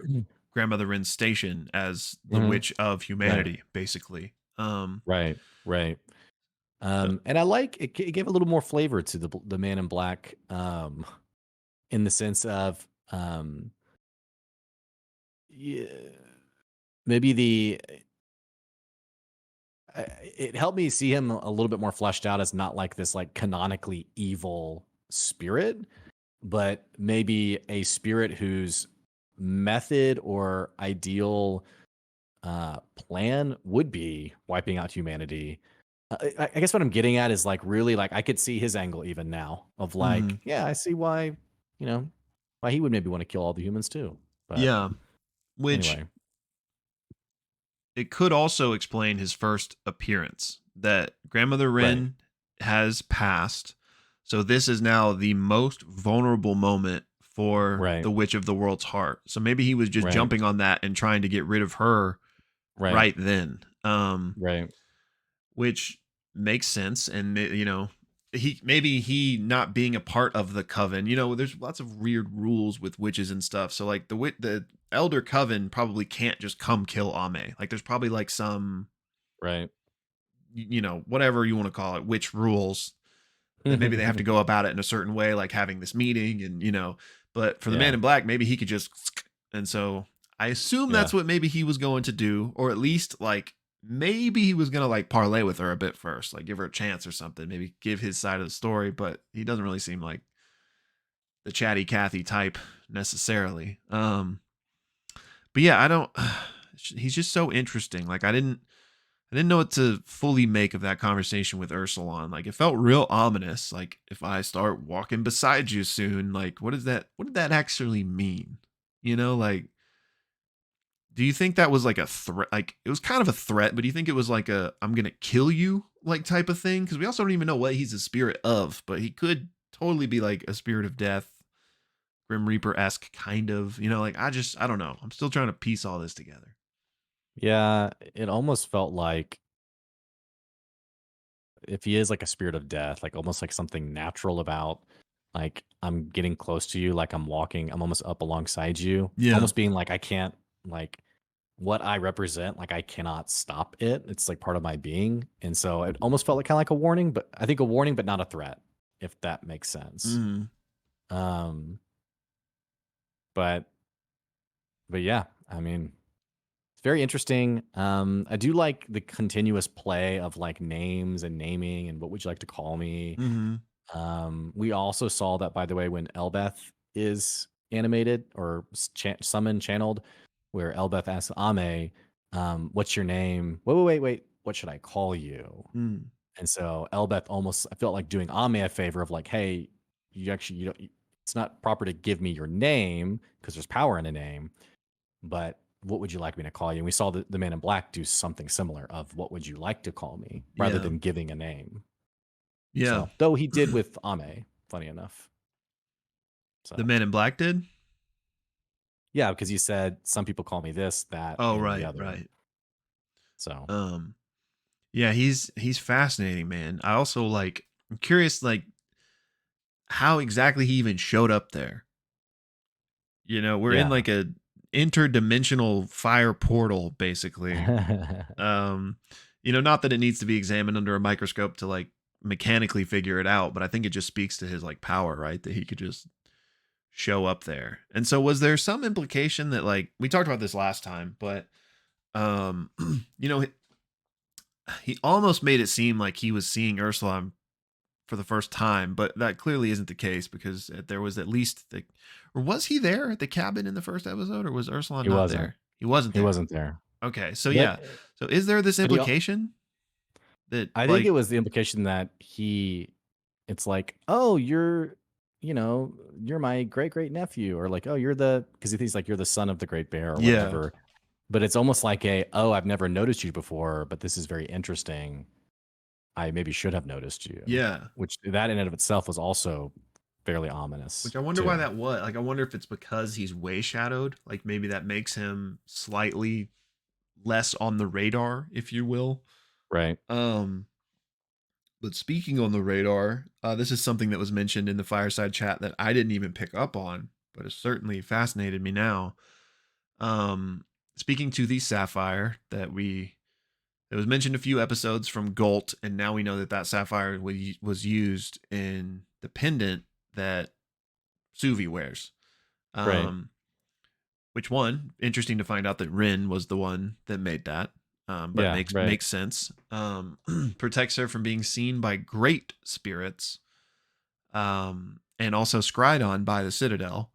Grandmother Wren's station as the witch of humanity, basically. Right. And I like it gave a little more flavor to the Man in Black, in the sense of maybe it helped me see him a little bit more fleshed out as not like this like canonically evil spirit, but maybe a spirit whose method or ideal plan would be wiping out humanity. I guess what I'm getting at is like, really, like, I could see his angle even now of like, I see why, why he would maybe want to kill all the humans too. But which anyway. It could also explain his first appearance, that Grandmother Wren has passed. So this is now the most vulnerable moment for the Witch of the World's Heart. So maybe he was just jumping on that and trying to get rid of her right then. Which makes sense. And, he not being a part of the coven. You know, there's lots of weird rules with witches and stuff. So like the elder coven probably can't just come kill Ame. Like there's probably like some right, you know, whatever you want to call it, witch rules that maybe they have to go about it in a certain way, like having this meeting and you know. But for the man yeah, in black, maybe he could just and so I assume yeah, that's what maybe he was going to do, or at least like maybe he was gonna like parlay with her a bit first, like give her a chance or something, maybe give his side of the story, but he doesn't really seem like the chatty Cathy type necessarily. But yeah, I don't he's just so interesting. Like I didn't know what to fully make of that conversation with Ursulon. Like it felt real ominous. Like if I start walking beside you soon, like what did that actually mean? You know, like do you think that was like a threat? Like it was kind of a threat, but do you think it was like a I'm gonna kill you like type of thing? Because we also don't even know what he's a spirit of, but he could totally be like a spirit of death, Grim Reaper esque kind of. You know, like I don't know. I'm still trying to piece all this together. yeah. It almost felt like if he is like a spirit of death, like almost like something natural about like I'm getting close to you, like I'm walking, I'm almost up alongside you, Yeah. almost being like I can't like what I represent, like I cannot stop it. It's like part of my being. And so it almost felt like kind of like a warning, but I think a warning, but not a threat, if that makes sense. Mm, Um, but yeah, I mean, it's very interesting. I do like the continuous play of like names and naming and what would you like to call me? mm-hmm. We also saw that, by the way, when Elbeth is animated or summoned, channeled, where Elbeth asks Ame, "What's your name?" Wait. What should I call you? Mm. And so Elbeth almost, I felt like doing Ame a favor of like, "Hey, you don't. It's not proper to give me your name because there's power in a name, but what would you like me to call you?" And we saw the Man in Black do something similar of what would you like to call me rather Yeah. than giving a name. Yeah. So, though he did with Ame, funny enough. The So, Man in Black did? yeah, because you said some people call me this, that, Oh, and the right, other. right. So, Um, yeah, he's fascinating, man. I also like I'm curious like how exactly he even showed up there. You know, we're in yeah. like a interdimensional fire portal basically. Um, you know, not that it needs to be examined under a microscope to like mechanically figure it out, but I think it just speaks to his like power, right? That he could just show up there. And so was there some implication that like we talked about this last time, but you know, he almost made it seem like he was seeing Ursula for the first time, but that clearly isn't the case because there was at least the, or was he there at the cabin in the first episode, or was Ursula He not wasn't. there? He wasn't He there. wasn't there. Okay, so But yeah, so is there this but he implication that I think it like, was the implication that it's like, "Oh, you're my great nephew," or like, "Oh, you're the," because he thinks like you're the son of the great bear or yeah, whatever. But it's almost like "Oh, I've never noticed you before, but this is very interesting. I maybe should have noticed you," yeah, which that in and of itself was also fairly which ominous I wonder why too. that was. Like, I wonder if it's because he's way shadowed. Like maybe that makes him slightly less on the radar, if you will. Right. Um, but speaking on the radar, this is something that was mentioned in the fireside chat that I didn't even pick up on, but it certainly fascinated me now. Um, Speaking to the sapphire that was mentioned a few episodes from Golt, and now we know that that sapphire was used in the pendant that Suvi wears. Right. Um, which one? Interesting to find out that Rin was the one that made that. But Yeah, right. makes sense. Protects her from being seen by great spirits, and also scried on by the Citadel,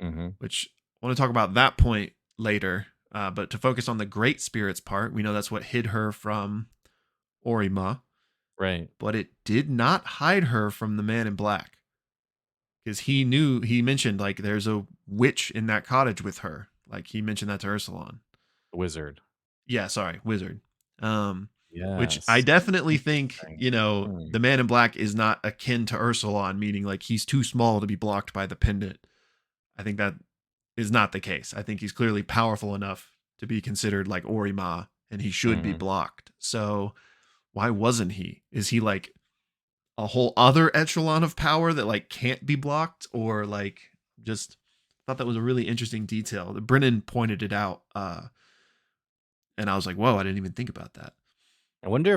Mhm. which I want to talk about that point later. But to focus on the great spirits part, we know that's what hid her from Orima, Right. but it did not hide her from the Man in Black. Because he mentioned like there's a witch in that cottage with her. Like he mentioned that to Ursulon. Wizard. Yeah, sorry, wizard. Um, which I Yes. definitely think, Interesting. you know, Hmm. the Man in Black is not akin to Ursulon, meaning like he's too small to be blocked by the pendant. I think that is not the case. I think he's clearly powerful enough to be considered like Orima, and he should be Mhm. blocked. So why wasn't he? Is he like a whole other echelon of power that like can't be blocked, or like just thought that was a really interesting detail. Brennan pointed it out, and I was like, whoa, I didn't even think about that. I wonder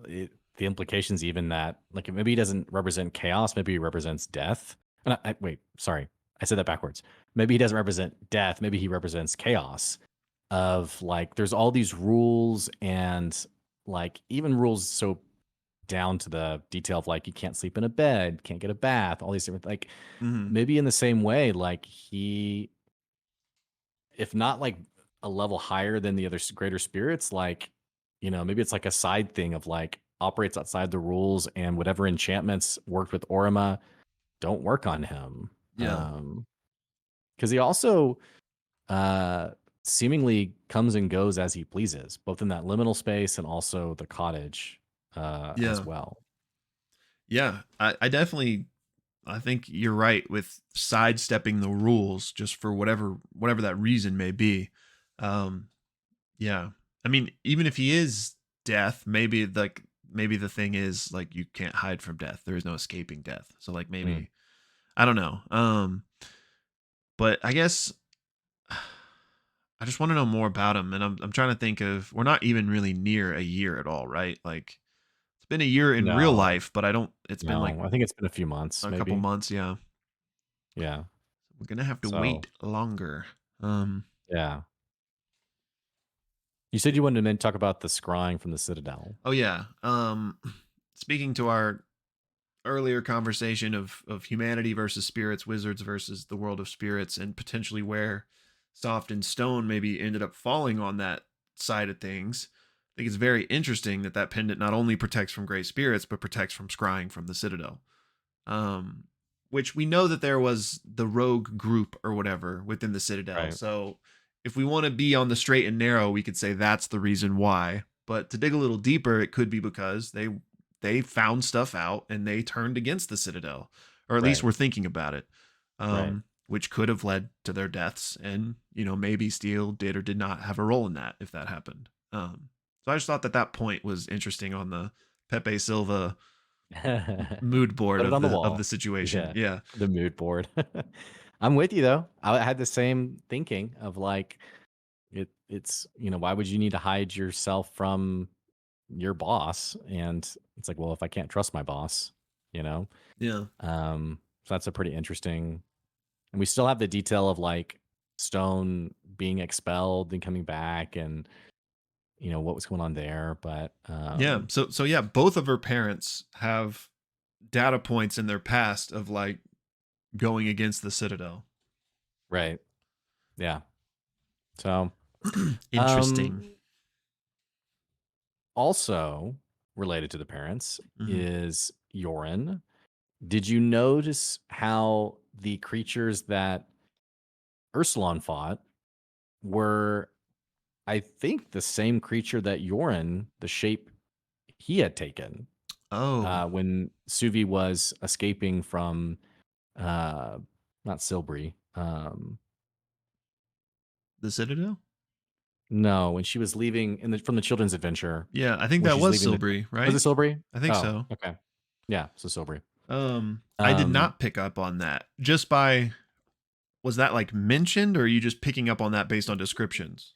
if the implications even that like maybe he doesn't represent chaos, maybe he represents death. And wait, sorry, I said that backwards. Maybe he doesn't represent death, maybe he represents chaos. Of like, there's all these rules and like even rules so down to the detail of like you can't sleep in a bed, can't get a bath, all these different like maybe in the same way, like he, if not like a level higher than the other greater spirits, like maybe it's like a side thing of like operates outside the rules, and whatever enchantments worked with Orima don't work on him. Yeah. Because he also seemingly comes and goes as he pleases, both in that liminal space and also the cottage as well. Yeah, I definitely, I think you're right with sidestepping the rules just for whatever that reason may be. Yeah, I mean, even if he is death, maybe the thing is like you can't hide from death. There is no escaping death. So like maybe I don't know. But I guess I just want to know more about him, and I'm trying to think of, we're not even really near a year at all, right? Like it's been a year in real No, life, but it's been like I think it's been a few months, a couple maybe. months. Yeah. Yeah. We're gonna have to So, wait longer. yeah. You said you wanted to then talk about the scrying from the Citadel. Oh yeah. Speaking to our earlier conversation of humanity versus spirits, wizards versus the world of spirits, and potentially where Soft and Stone maybe ended up falling on that side of things. I think it's very interesting that pendant not only protects from gray spirits, but protects from scrying from the Citadel. Which we know that there was the rogue group or whatever within the Citadel. Right. So if we want to be on the straight and narrow, we could say that's the reason why. But to dig a little deeper, it could be because they found stuff out and they turned against the Citadel, or at least were thinking about it, which could have led to their deaths. And maybe Steele did or did not have a role in that if that happened. So I just thought that point was interesting on the Pepe Silva mood board Put it on the wall of the situation. Yeah. The mood board. I'm with you though. I had the same thinking of like it's why would you need to hide yourself from your boss? And it's like, well, if I can't trust my boss, Yeah. So that's a pretty interesting, and we still have the detail of like Stone being expelled and coming back, and what was going on there. But yeah. So yeah, both of her parents have data points in their past of like going against the Citadel. Right. Yeah. So interesting. Also related to the parents is Yoren. Did you notice how the creatures that Ursulon fought were, I think, the same creature that Yoren, the shape he had taken? When Suvi was escaping from not Silbury. The Citadel? No, when she was leaving from the children's adventure. Yeah, I think that was Silbury, right? Was it Silbury? I think so. Okay. Yeah, so Silbury. I did not pick up on that. Just by, was that like mentioned, or are you just picking up on that based on descriptions?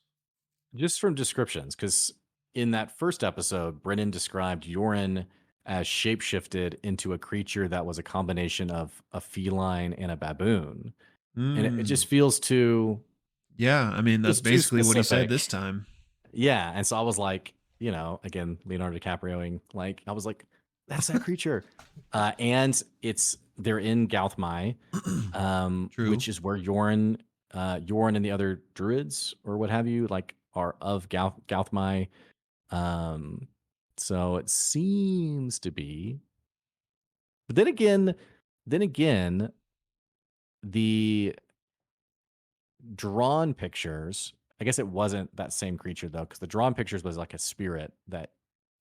Just from descriptions, because in that first episode, Brennan described Yoren as shapeshifted into a creature that was a combination of a feline and a baboon. And it just feels too... Yeah, I mean, that's basically what he said this time. Yeah, and so I was like, again, Leonardo DiCaprioing, like, I was like, that's that creature. And they're in Gauthmai, which is where Yoren and the other druids or what have you, like, are of Gauthmai. So it seems to be. But then again, the drawn pictures, I guess it wasn't that same creature though, because the drawn pictures was like a spirit that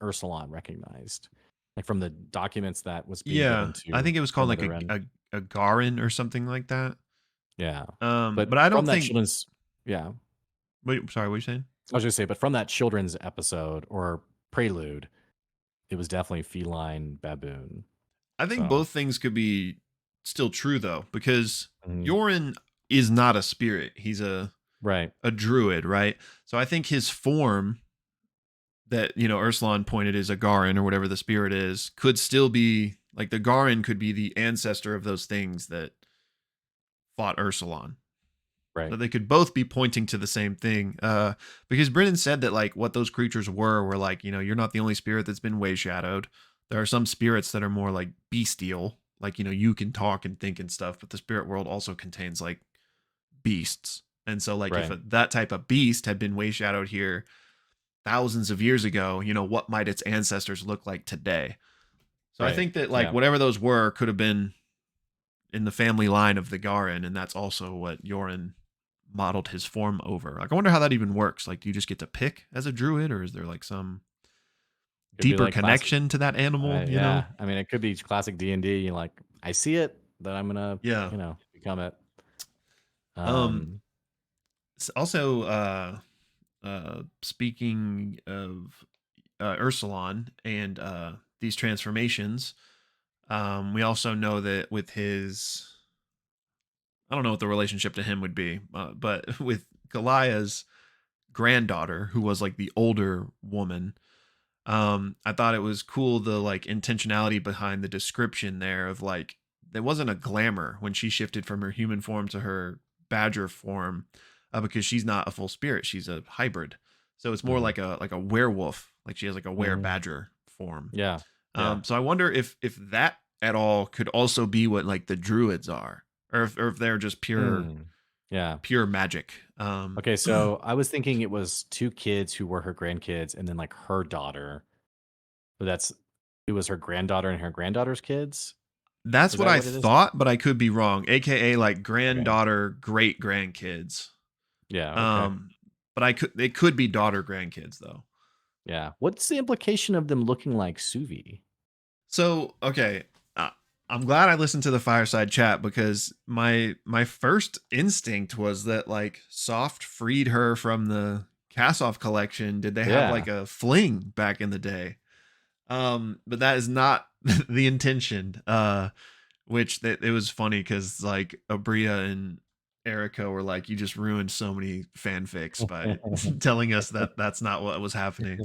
Ursulon recognized, like from the documents that was being given to. I think it was called like a Garin or something like that. Yeah. But I don't think. Yeah. Wait, sorry, what are you saying? I was gonna say, but from that children's episode or prelude, it was definitely feline baboon. I think So both things could be still true though, because mhm. Yorin is not a spirit. He's Right. a druid, right? So I think his form that, Ursulon pointed is a Garin or whatever the spirit is, could still be like the Garin could be the ancestor of those things that fought Ursulon. Right. So they could both be pointing to the same thing. Because Brennan said that like what those creatures were like, you're not the only spirit that's been way shadowed. There are some spirits that are more like bestial, like, you can talk and think and stuff, but the spirit world also contains like beasts. And so like if Right. that type of beast had been way shadowed here thousands of years ago, what might its ancestors look like today? So I Right. think that like Yeah. whatever those were could have been in the family line of the Garin, and that's also what Yorin modeled his form over. Like I wonder how that even works. Like do you just get to pick as a druid, or is there like some Could be deeper like classic. connection to that animal, Yeah. I mean, it could be classic D&D. You like, I see it, then I'm gonna, Yeah. become it. Um Um. Also speaking of Ursulon and these transformations, we also know that with his, I don't know what the relationship to him would be, but with Goliath's granddaughter, who was like the older woman, I thought it was cool the like intentionality behind the description there of like there wasn't a glamour when she shifted from her human form to her badger form, because she's not a full spirit, she's a hybrid. So it's more Mhm. like a werewolf, like she has like a were Mhm. badger form. Yeah. Yeah. So I wonder if that at all could also be what like the druids are, or if they're just Mm. Yeah. pure magic. Okay, so I was thinking it was two kids who were her grandkids, and then like her daughter. But it was her granddaughter and her granddaughter's kids. That's Is what that I what it is? thought, but I could be wrong. AKA like Okay. granddaughter, great grandkids. Yeah. Okay. Um, but it could be daughter grandkids though. Yeah. What's the implication of them looking like Suvi? So okay, uh, I'm glad I listened to the fireside chat, because my first instinct was that like Soft freed her from the Kassoff collection. Did they have like Yeah. a fling back in the day? But that is not the intention. Which it was funny because like Aabria and Erika were like, "You just ruined so many fanfics by telling us that that's not what was happening."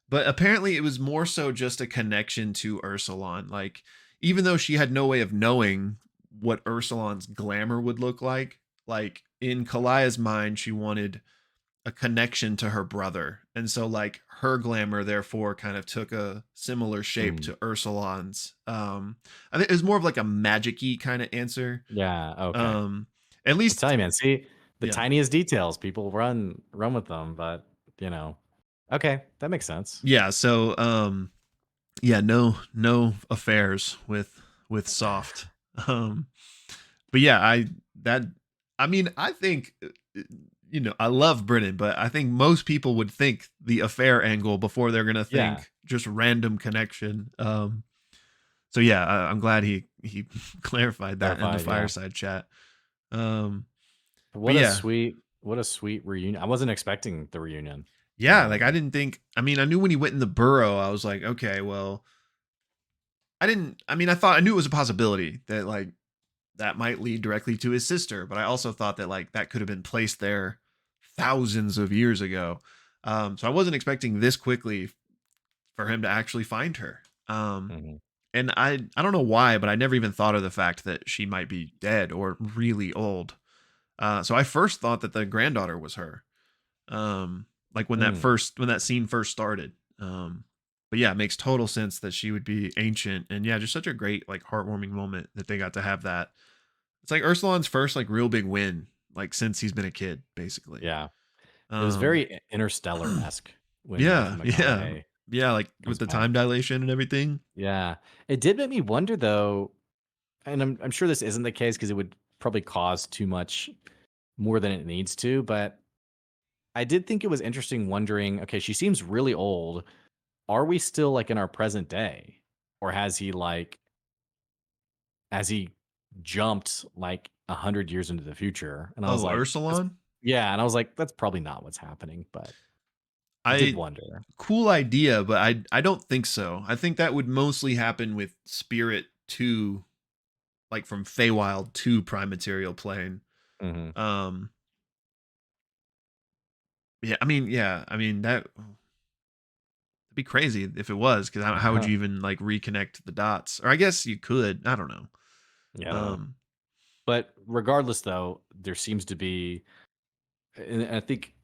But apparently, it was more so just a connection to Ursulon. Like, even though she had no way of knowing what Ursulon's glamour would look like in Kalaya's mind, she wanted a connection to her brother. And so like her glamour therefore kind of took a similar shape Mm. to Ursulon's. I think it was more of like a magic-y kind of answer. Yeah. Okay. Um at I'll tell least you, man. See, the yeah. tiniest details, people run with them, but you know. Okay, that makes sense. Yeah, so yeah, no affairs with Soft. Um but yeah, that I mean, I think I love Brennan, but I think most people would think the affair angle before they're gonna Yeah. think just random connection. So yeah, I'm glad he clarified that in the Clarified. Yeah. fireside chat. Um, but What a yeah, sweet, what a sweet reunion. I wasn't expecting the reunion. yeah, like I didn't think. I mean, I knew when he went in the burrow, I was like, okay, well, I didn't. I mean, I knew it was a possibility that like that might lead directly to his sister, but I also thought that like that could have been placed there thousands of years ago. So I wasn't expecting this quickly for him to actually find her. Mhm. And I don't know why, but I never even thought of the fact that she might be dead or really old. So I first thought that the granddaughter was her. Like Mm. when that scene first started. But yeah, it makes total sense that she would be ancient, and yeah, just such a great like heartwarming moment that they got to have that. It's like Ursulon's first like real big win, like since he's been a kid, basically. Yeah. It was Um, very Interstellar-esque when Matthew yeah, McConaughey yeah, like with comes the back. time dilation and everything. Yeah. It did make me wonder though, and I'm sure this isn't the case because it would probably cause too much more than it needs to, but I did think it was interesting wondering, okay, she seems really old. Are we still like in our present day? Or has he jumped like 100 years into the future? And I was Oh, like, that's Ursulon. yeah, and I was like, that's probably not what's happening, but did wonder. Cool idea, but I don't think so. I think that would mostly happen with Spirit 2, like from Feywild to Prime Material Plane. Mm-hmm. Yeah, I mean that'd be crazy if it was, because how would you even like reconnect the dots? Or I guess you could. I don't know. Yeah. But regardless, though, there seems to be, and I think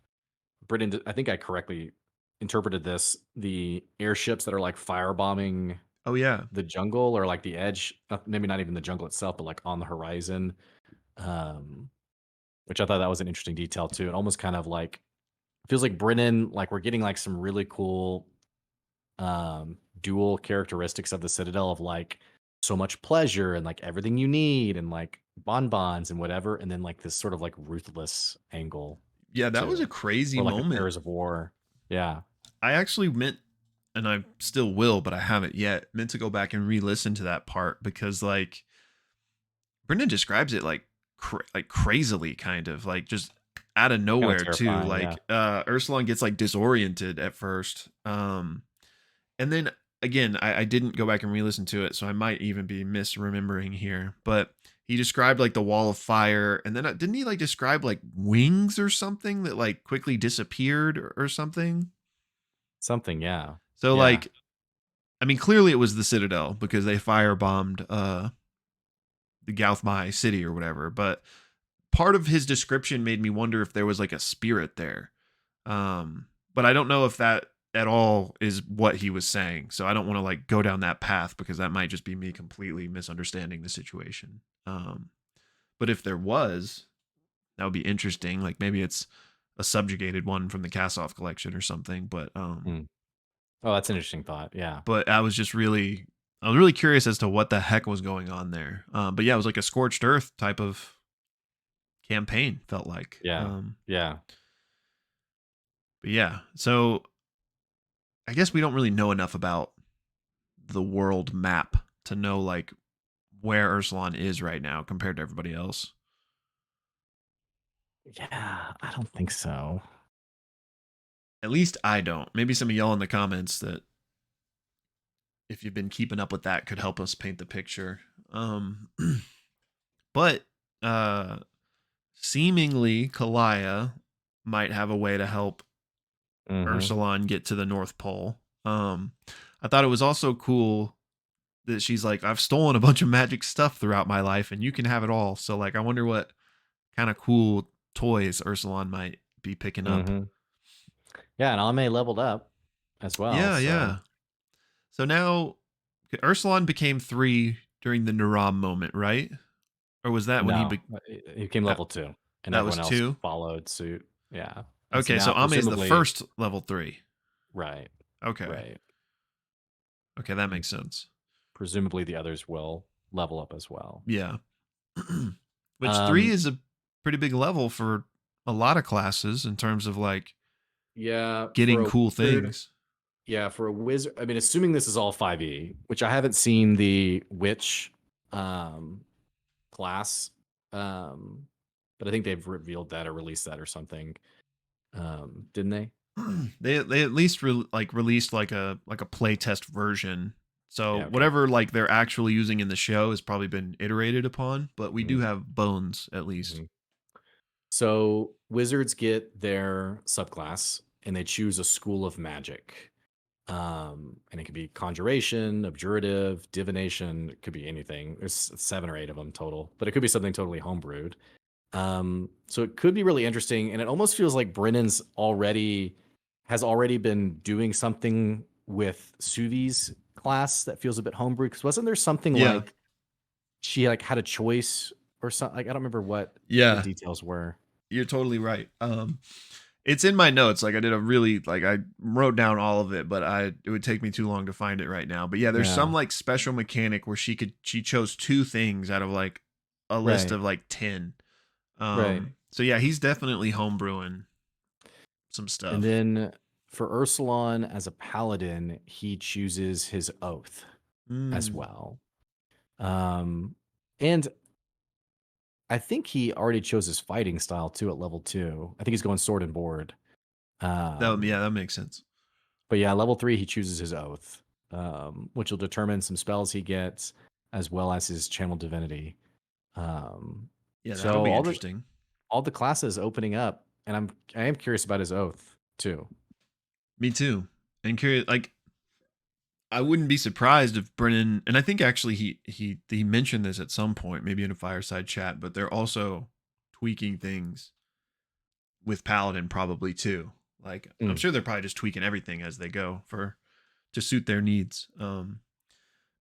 Britain, I think I correctly interpreted this, the airships that are like firebombing Oh yeah, the jungle or like the edge, maybe not even the jungle itself, but like on the horizon, which I thought that was an interesting detail too. It almost kind of like feels like Brennan, like we're getting like some really cool dual characteristics of the Citadel of like so much pleasure and like everything you need and like bonbons and whatever, and then like this sort of like ruthless angle yeah. That to was a it, crazy or like moment. affairs of war. Yeah. I actually meant, and I still will, but I haven't yet, meant to go back and re-listen to that part, because like Brendan describes it like like crazily, kind of like just out of Kind of nowhere too. terrifying. Like Yeah. Ursulon gets like disoriented at first, and then again, I didn't go back and re-listen to it, so I might even be misremembering here. But he described like the wall of fire, and then didn't he like describe like wings or something that like quickly disappeared or something? Something. Yeah. So Yeah. like, I mean, clearly it was the Citadel because they firebombed the Gauthmai city or whatever. But part of his description made me wonder if there was like a spirit there. But I don't know if that at all is what he was saying. So I don't want to like go down that path, because that might just be me completely misunderstanding the situation. But if there was, that would be interesting. Like maybe it's a subjugated one from the Kassoff collection or something. But Oh, that's an interesting thought. Yeah. but I was really curious as to what the heck was going on there. But yeah, it was like a scorched earth type of campaign, felt like. Yeah. Yeah. But yeah, so I guess we don't really know enough about the world map to know like where Ursulon is right now compared to everybody else. Yeah. I don't think so. At least I don't. Maybe some of y'all in the comments that, if you've been keeping up with that, could help us paint the picture. But seemingly Kalaya might have a way to help Ursulon get to the North Pole. I thought it was also cool that she's like, I've stolen a bunch of magic stuff throughout my life, and you can have it all. So like, I wonder what kind of cool toys Ursulon might be picking up. Yeah, and Ame leveled up as well. Yeah, so. yeah. So now Ursulon became 3 during the Naram moment, right? Or was that when he became level 2, and that everyone was else 2? Followed suit. Yeah. And okay, so Ame is the first level 3. Right. Okay. Right. Okay, that makes sense. Presumably the others will level up as well. Yeah. Which 3 is a pretty big level for a lot of classes in terms of like getting cool things. Yeah, for a wizard, I mean, assuming this is all 5e, which I haven't seen the witch class, but I think they've revealed that or released that or something. Didn't they? They at least released like a play test version. So Yeah, okay. whatever like they're actually using in the show has probably been iterated upon, but we do have bones at least. So wizards get their subclass and they choose a school of magic. And it could be conjuration, abjurative, divination. It could be anything. There's 7 or 8 of them total, but it could be something totally homebrewed. So it could be really interesting, and it almost feels like Brennan's has already been doing something with Suvi's class that feels a bit homebrewed. Because wasn't there something like she like had a choice or something? Like I don't remember what the details were. You're totally right. It's in my notes. Like I did I wrote down all of it, but it would take me too long to find it right now. But yeah, there's some like special mechanic where she chose 2 things out of like a list of like 10. So yeah, he's definitely homebrewing some stuff. And then for Ursulon as a paladin, he chooses his oath as well. And I think he already chose his fighting style too at level 2. I think he's going sword and board. That makes sense. But yeah, level 3, he chooses his oath, which will determine some spells he gets as well as his channel divinity. Yeah, that'll So be interesting. All the classes opening up, and I am curious about his oath too. Me too. And curious, like, I wouldn't be surprised if Brennan, and I think actually he mentioned this at some point, maybe in a fireside chat, but they're also tweaking things with Paladin probably too. Like, I'm sure they're probably just tweaking everything as they go to suit their needs.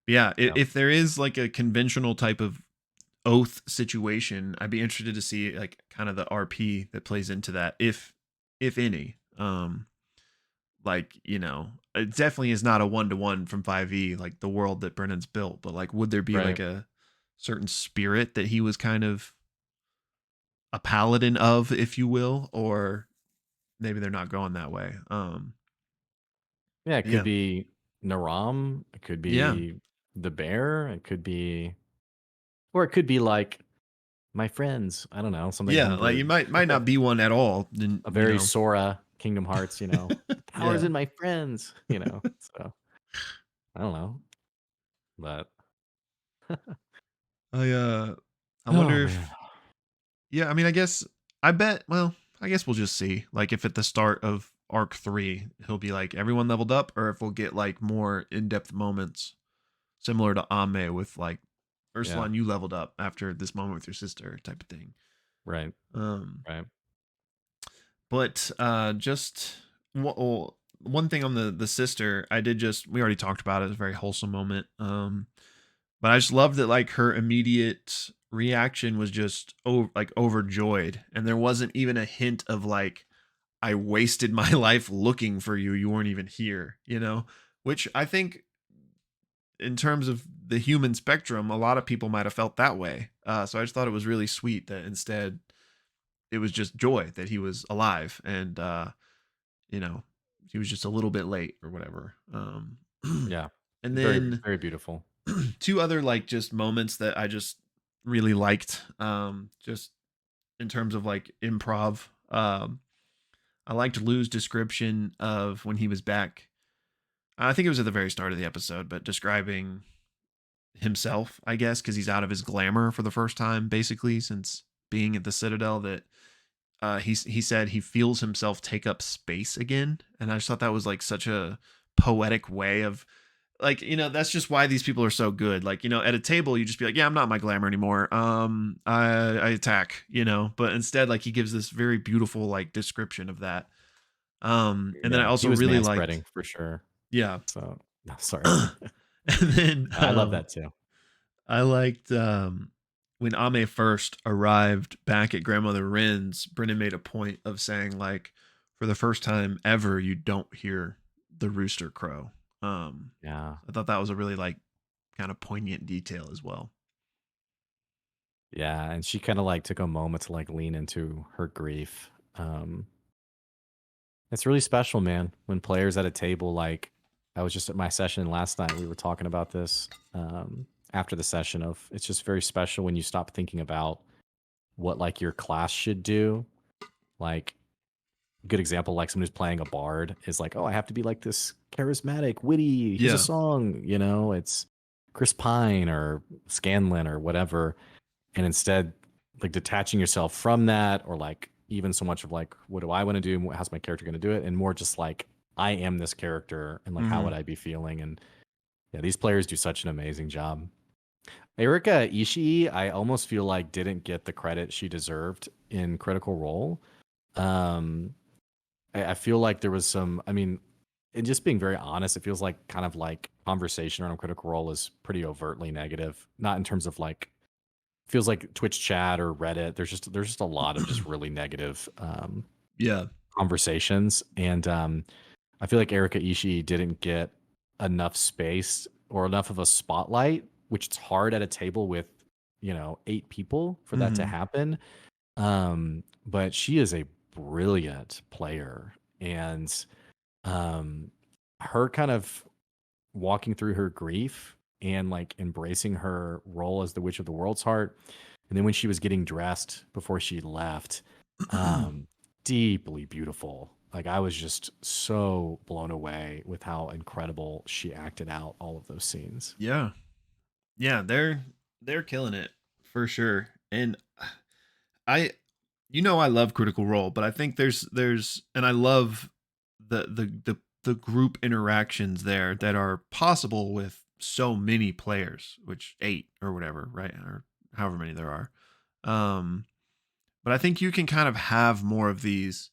Yeah, if there is like a conventional type of oath situation, I'd be interested to see like kind of the RP that plays into that, if any. Like, it definitely is not a 1-to-1 from 5e, like the world that Brennan's built, but like, would there be like a certain spirit that he was kind of a paladin of, if you will, or maybe they're not going that way. Yeah, it could be Naram, it could be the bear, it could be, or it could be like my friends. I don't know, something 100. Like you might not be one at all. Then, a very Sora Kingdom Hearts, the powers in my friends, So I don't know, but I wonder if, I mean, I guess I guess we'll just see. Like if at the start of Arc 3, he'll be like everyone leveled up, or if we'll get like more in-depth moments similar to Ame with like Ursuline, you leveled up after this moment with your sister type of thing. Right. Right. But just one thing on the sister, we already talked about it. It's a very wholesome moment. But I just love that like her immediate reaction was just overjoyed, and there wasn't even a hint of like, I wasted my life looking for you. You weren't even here, which I think in terms of the human spectrum, a lot of people might have felt that way. So I just thought it was really sweet that instead it was just joy that he was alive, and he was just a little bit late or whatever. Yeah. And very, then very beautiful. two other like just moments that I just really liked, just in terms of like improv. I liked Lou's description of when he was back. I think it was at the very start of the episode, but describing himself, I guess, because he's out of his glamour for the first time, basically, since being at the Citadel, that he said he feels himself take up space again. And I just thought that was like such a poetic way of like, that's just why these people are so good. Like, at a table, you just be like, yeah, I'm not my glamour anymore. I attack, but instead, like, he gives this very beautiful, like, description of that. And then I also really liked, for sure. Yeah. So, no, sorry. And then I love that too. I liked, when Ame first arrived back at Grandmother Rin's, Brennan made a point of saying, like, for the first time ever, you don't hear the rooster crow. I thought that was a really like kind of poignant detail as well. Yeah, and she kind of like took a moment to like lean into her grief. It's really special, man, when players at a table, like I was just at my session last night, we were talking about this after the session of, it's just very special when you stop thinking about what like your class should do. Like good example, like someone who's playing a bard is like, oh, I have to be like this charismatic, witty, here's a song, it's Chris Pine or Scanlan or whatever. And instead, like detaching yourself from that, or like even so much of like, what do I want to do? How's my character going to do it? And more just like, I am this character, and like, how would I be feeling? And yeah, these players do such an amazing job. Erika Ishii, I almost feel like didn't get the credit she deserved in Critical Role. I feel like there was some, I mean, and just being very honest, it feels like kind of like conversation around Critical Role is pretty overtly negative. Not in terms of like, feels like Twitch chat or Reddit. There's just a lot of just really negative conversations. And I feel like Erika Ishii didn't get enough space or enough of a spotlight, which it's hard at a table with, 8 people for that to happen. But she is a brilliant player, and her kind of walking through her grief and like embracing her role as the Witch of the World's Heart, and then when she was getting dressed before she left, deeply beautiful. Like I was just so blown away with how incredible she acted out all of those scenes. Yeah. Yeah, they're killing it for sure. And I I love Critical Role, but I think there's and I love the group interactions there that are possible with so many players, which 8 or whatever, right? Or however many there are. Um but I think you can kind of have more of these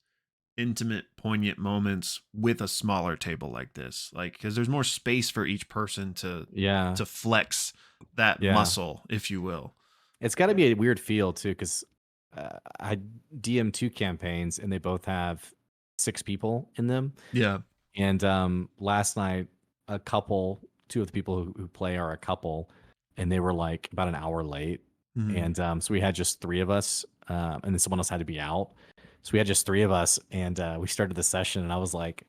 intimate, poignant moments with a smaller table like this, like because there's more space for each person Yeah. to flex that Yeah. muscle, if you will. It's got to be a weird feel too, because I DM 2 campaigns and they both have 6 people in them. Yeah. And last night, two of the people who play are a couple, and they were like about an hour late. Mhm. And so we had just 3 of us, and then someone else had to be out. So we had just 3 of us, and we started the session, and I was like,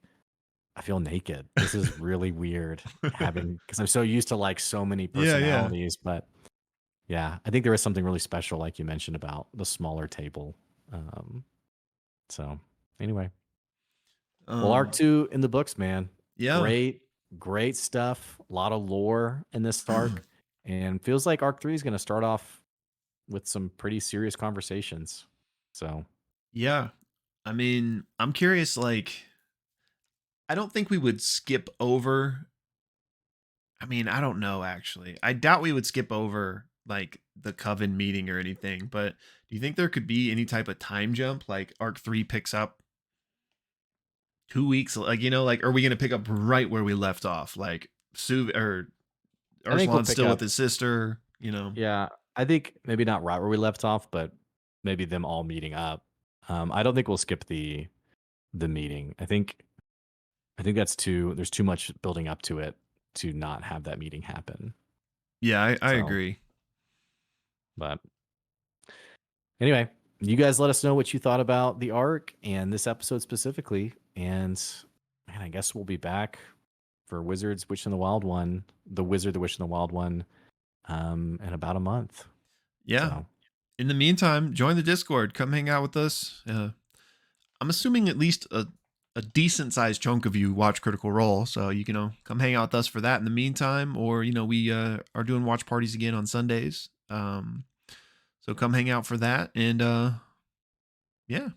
I feel naked. This is really weird because I'm so used to like so many Yeah, yeah. personalities. But yeah, I think there is something really special, like you mentioned, about the smaller table. Um, so anyway. Well, Arc 2 in the books, man. Yeah. Great, great stuff. A lot of lore in this arc. And feels like Arc 3 is going to start off with some pretty serious conversations. So, Yeah. I mean, I'm curious, like, I don't think we would skip over. I mean, I don't know actually. I doubt we would skip over like the Coven meeting or anything, but do you think there could be any type of time jump? Like Arc 3 picks up 2 weeks, like, like, are we going to pick up right where we left off? Like, Sue or I think we'll Arslan's pick still with up. his sister, Yeah, I think maybe not right where we left off, but maybe them all meeting up. I don't think we'll skip the meeting. I think there's too much building up to it to not have that meeting happen. Yeah, I So, agree. but anyway, you guys let us know what you thought about the arc and this episode specifically. And man, I guess we'll be back for Wizards Witch in the Wild one, the Wizard the Witch in the Wild one, in about a month. Yeah. So In the meantime, join the Discord. Come hang out with us. I'm assuming at least a decent sized chunk of you watch Critical Role, so you can come hang out with us for that in the meantime. Or we are doing watch parties again on Sundays. So come hang out for that, and yeah.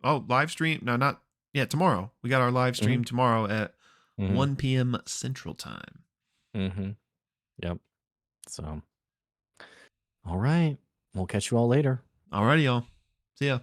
Oh, live stream? No, not yeah. Tomorrow we got our live stream tomorrow at 1 p.m. Central Time. Yep. So all right, we'll catch you all later. Alrighty, y'all. See ya.